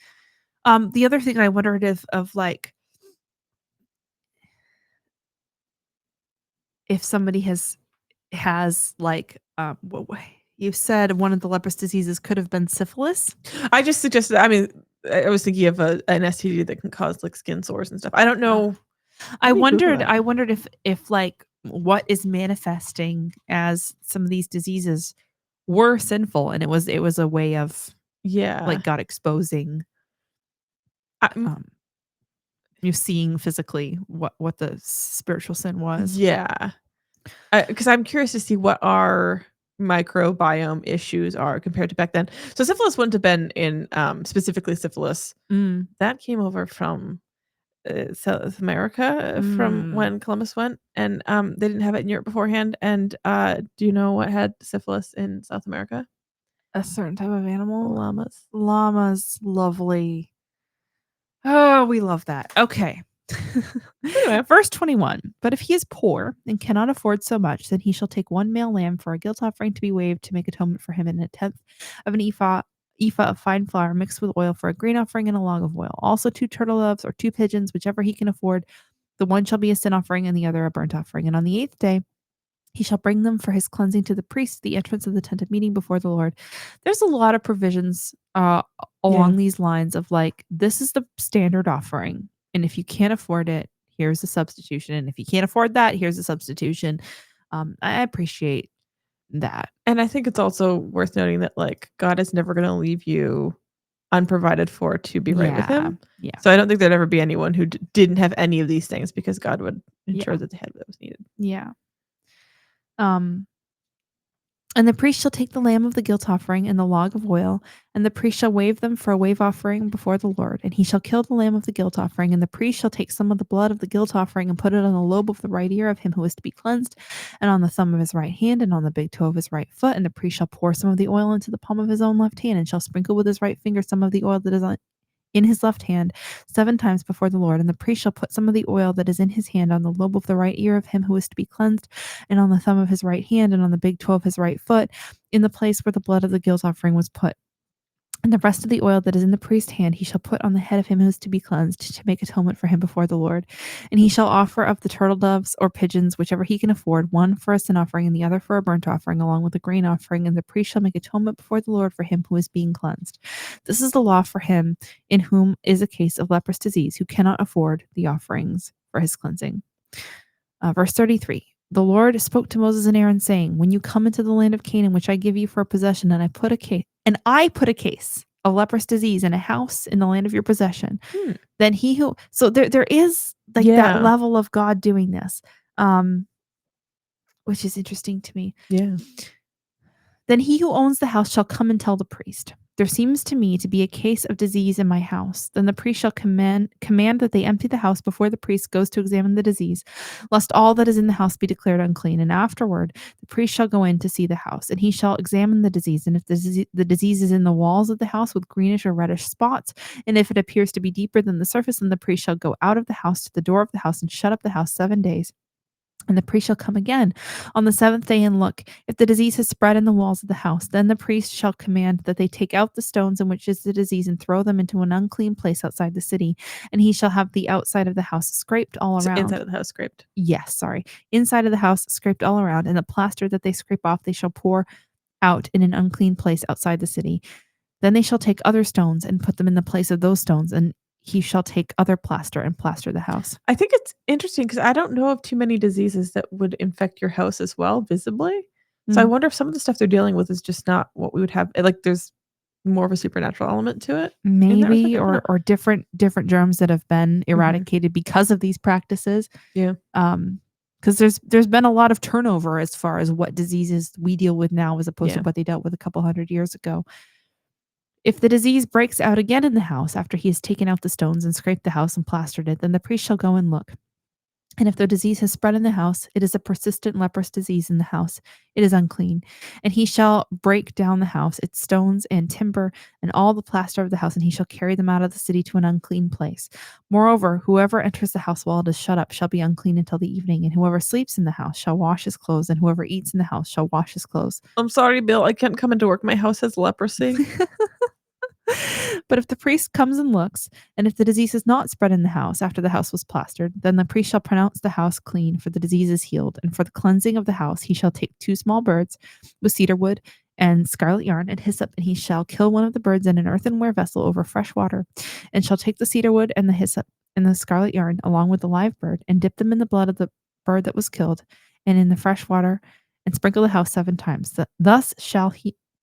The other thing I wondered of like, if somebody has like, you said one of the leprous diseases could have been syphilis. I just suggested. I mean, I was thinking of an STD that can cause like skin sores and stuff. I don't know. I wondered if like what is manifesting as some of these diseases were sinful, and it was a way of like God exposing, you seeing physically what the spiritual sin was. Yeah, because I'm curious to see what our microbiome issues are compared to back then. So syphilis wouldn't have been in specifically syphilis. That came over from South America from when Columbus went, and they didn't have it in Europe beforehand. And do you know what had syphilis in South America? A certain type of animal. Llamas. Llamas, lovely. Oh, we love that. Okay. Anyway, verse 21. But if he is poor and cannot afford so much, then he shall take one male lamb for a guilt offering to be waved to make atonement for him, and a tenth of an ephah of fine flour mixed with oil for a grain offering, and a log of oil. Also 2 turtle doves or 2 pigeons, whichever he can afford. The one shall be a sin offering and the other a burnt offering. And on the 8th day, he shall bring them for his cleansing to the priest, the entrance of the tent of meeting before the Lord. There's a lot of provisions along these lines of like, this is the standard offering. And if you can't afford it, here's a substitution. And if you can't afford that, here's a substitution. I appreciate that. And I think it's also worth noting that like God is never going to leave you unprovided for to be right with him. Yeah. So I don't think there'd ever be anyone who didn't have any of these things, because God would ensure that they had what was needed. Yeah. And the priest shall take the lamb of the guilt offering and the log of oil, and the priest shall wave them for a wave offering before the Lord. And he shall kill the lamb of the guilt offering, and the priest shall take some of the blood of the guilt offering and put it on the lobe of the right ear of him who is to be cleansed, and on the thumb of his right hand, and on the big toe of his right foot. And the priest shall pour some of the oil into the palm of his own left hand, and shall sprinkle with his right finger some of the oil that is in his left hand 7 times before the Lord. And the priest shall put some of the oil that is in his hand on the lobe of the right ear of him who is to be cleansed, and on the thumb of his right hand, and on the big toe of his right foot, in the place where the blood of the guilt offering was put. And the rest of the oil that is in the priest's hand he shall put on the head of him who is to be cleansed, to make atonement for him before the Lord. And he shall offer of the turtle doves or pigeons, whichever he can afford, one for a sin offering and the other for a burnt offering, along with a grain offering. And the priest shall make atonement before the Lord for him who is being cleansed. This is the law for him in whom is a case of leprous disease, who cannot afford the offerings for his cleansing. Verse 33. The Lord spoke to Moses and Aaron, saying, when you come into the land of Canaan, which I give you for a possession, and I put a case of leprous disease in a house in the land of your possession, then he who, so there is like that level of God doing this, which is interesting to me. Yeah. Then he who owns the house shall come and tell the priest. there seems to me to be a case of disease in my house. Then the priest shall command that they empty the house before the priest goes to examine the disease, lest all that is in the house be declared unclean. And afterward, the priest shall go in to see the house, and he shall examine the disease. And if the disease is in the walls of the house with greenish or reddish spots, and if it appears to be deeper than the surface, then the priest shall go out of the house to the door of the house and shut up the house 7 days. And the priest shall come again on the seventh day and look. If the disease has spread in the walls of the house, then the priest shall command that they take out the stones in which is the disease and throw them into an unclean place outside the city. And he shall have the outside of the house scraped all So around. inside of the house scraped. Yes, sorry. Inside of the house scraped all around, and the plaster that they scrape off they shall pour out in an unclean place outside the city. Then they shall take other stones and put them in the place of those stones, and he shall take other plaster and plaster the house. I think it's interesting because I don't know of too many diseases that would infect your house as well visibly. So I wonder if some of the stuff they're dealing with is just not what we would have. Like there's more of a supernatural element to it. Maybe, or different germs that have been eradicated because of these practices. Yeah. Because there's been a lot of turnover as far as what diseases we deal with now as opposed to what they dealt with a couple hundred years ago. If the disease breaks out again in the house after he has taken out the stones and scraped the house and plastered it, then the priest shall go and look. And if the disease has spread in the house, it is a persistent leprous disease in the house. It is unclean. And he shall break down the house, its stones and timber, and all the plaster of the house, and he shall carry them out of the city to an unclean place. Moreover, whoever enters the house while it is shut up shall be unclean until the evening, and whoever sleeps in the house shall wash his clothes, and whoever eats in the house shall wash his clothes. I'm sorry, Bill, I can't come into work. My house has leprosy. But if the priest comes and looks, and if the disease has not spread in the house after the house was plastered, then the priest shall pronounce the house clean, for the disease is healed. And for the cleansing of the house, he shall take 2 small birds with cedar wood and scarlet yarn and hyssop, and he shall kill one of the birds in an earthenware vessel over fresh water, and shall take the cedar wood and the hyssop and the scarlet yarn along with the live bird, and dip them in the blood of the bird that was killed, and in the fresh water, and sprinkle the house 7 times.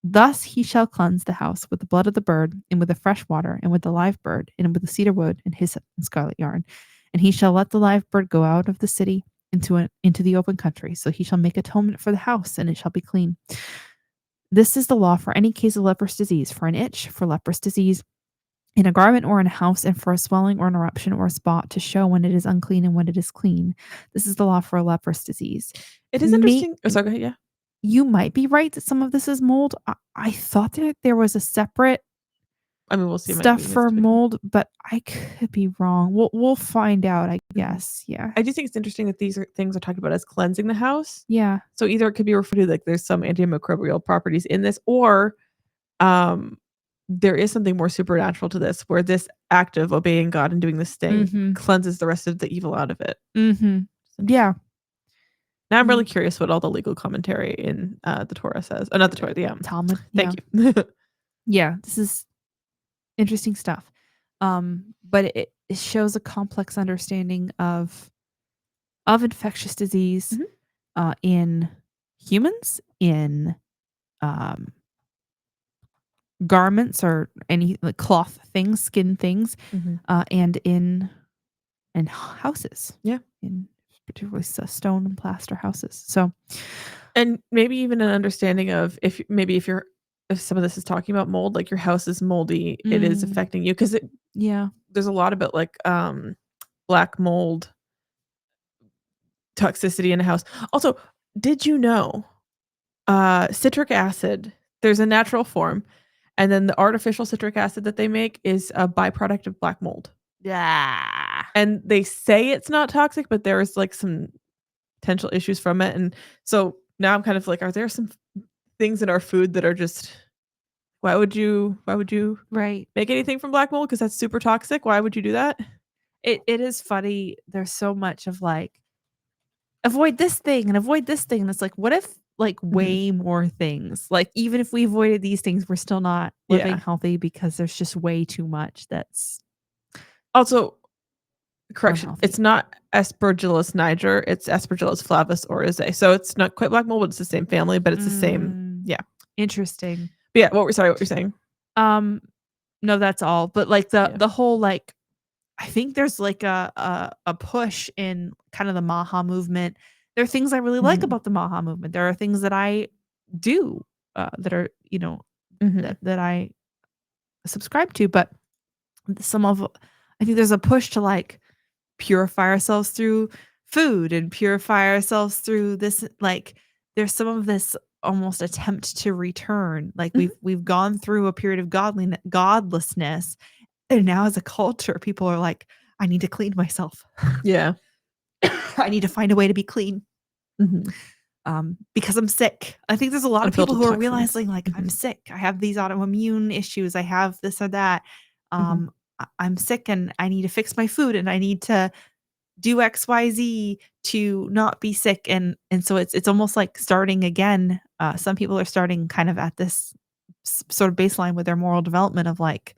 Thus he shall cleanse the house with the blood of the bird, and with the fresh water, and with the live bird, and with the cedar wood, and hyssop, and scarlet yarn. And he shall let the live bird go out of the city into the open country. So he shall make atonement for the house, and it shall be clean. This is the law for any case of leprous disease, for an itch, for leprous disease, in a garment or in a house, and for a swelling or an eruption or a spot, to show when it is unclean and when it is clean. This is the law for a leprous disease. It is interesting. Sorry, go ahead, yeah. You might be right that some of this is mold. I thought that there was a separate we'll see stuff for mold, but I could be wrong. We'll find out, I guess. Yeah. I do think it's interesting that these things are talked about as cleansing the house. Yeah. So either it could be referred to like there's some antimicrobial properties in this, or there is something more supernatural to this, where this act of obeying God and doing this thing cleanses the rest of the evil out of it. Yeah. Now I'm really curious what all the legal commentary in the Torah says. Oh, not the Torah, the Talmud. Thank you. Yeah, this is interesting stuff. But it shows a complex understanding of infectious disease in humans, in garments or any like cloth things, skin things, and in houses. Yeah. In particularly stone and plaster houses. So, and maybe even an understanding of if some of this is talking about mold, like your house is moldy, it is affecting you, because there's a lot about like black mold toxicity in a house. Also, did you know citric acid, there's a natural form, and then the artificial citric acid that they make is a byproduct of black mold. Yeah. And they say it's not toxic, but there's like some potential issues from it. And so now I'm kind of like, are there some things in our food that are just, why would you make anything from black mold? Because that's super toxic. Why would you do that? It is funny. There's so much of like, avoid this thing and avoid this thing. And it's like, what if like way more things? Like, even if we avoided these things, we're still not living healthy because there's just way too much that's also, correction, it's not Aspergillus niger, it's Aspergillus flavus oryzae. So it's not quite black mold, but it's the same family, but it's the same. Yeah. Interesting. But yeah, what you're saying? No, that's all. But like the whole like, I think there's like a push in kind of the Maha movement. There are things I really like about the Maha movement. There are things that I do that are, that I subscribe to, but I think there's a push to like purify ourselves through food and purify ourselves through this, like there's some of this almost attempt to return. Like we've gone through a period of godlessness, and now as a culture, people are like, I need to clean myself. Yeah. I need to find a way to be clean. Because I'm sick. I think there's a lot of people who are realizing like I'm sick. I have these autoimmune issues. I have this or that. I'm sick and I need to fix my food and I need to do XYZ to not be sick. And so it's almost like starting again. Some people are starting kind of at this sort of baseline with their moral development of like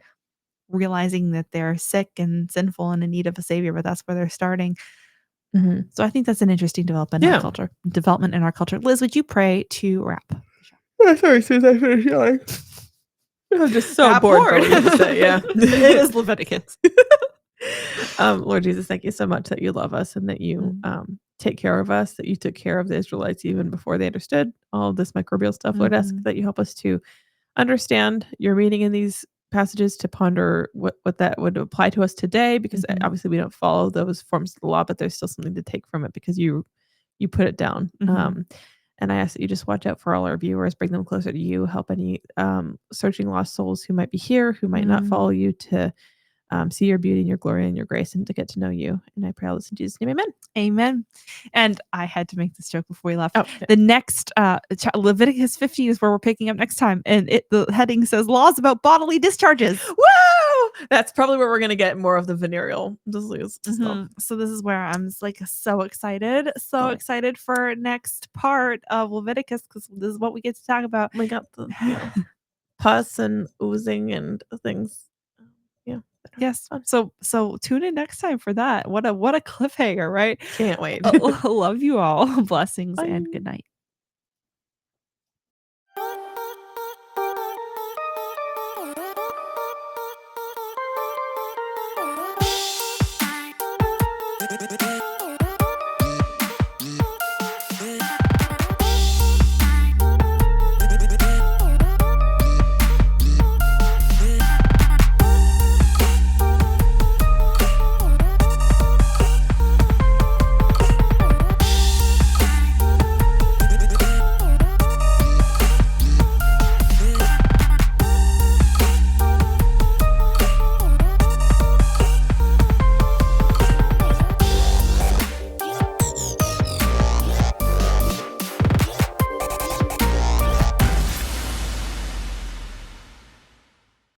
realizing that they're sick and sinful and in need of a savior, but that's where they're starting. So I think that's an interesting development in our culture. Liz, would you pray to wrap? Oh, sorry, Susan, I finished yelling. I'm just so bored for what you have to say. Yeah. It is Leviticus. Lord Jesus, thank you so much that you love us and that you take care of us, that you took care of the Israelites even before they understood all of this microbial stuff. Lord, ask that you help us to understand your meaning in these passages, to ponder what that would apply to us today, because obviously we don't follow those forms of the law, but there's still something to take from it because you put it down. And I ask that you just watch out for all our viewers, bring them closer to you, help any searching lost souls who might be here, who might not follow you, to see your beauty and your glory and your grace and to get to know you. And I pray all this in Jesus' name. Amen. Amen. And I had to make this joke before we left. The next Leviticus 15 is where we're picking up next time. And the heading says laws about bodily discharges. Woo! That's probably where we're going to get more of the venereal disease stuff. So this is where I'm like so excited for next part of Leviticus, because this is what we get to talk about. We got the pus and oozing and things. Yes. So tune in next time for that. What a cliffhanger, right? Can't wait. Love you all. Blessings and good night.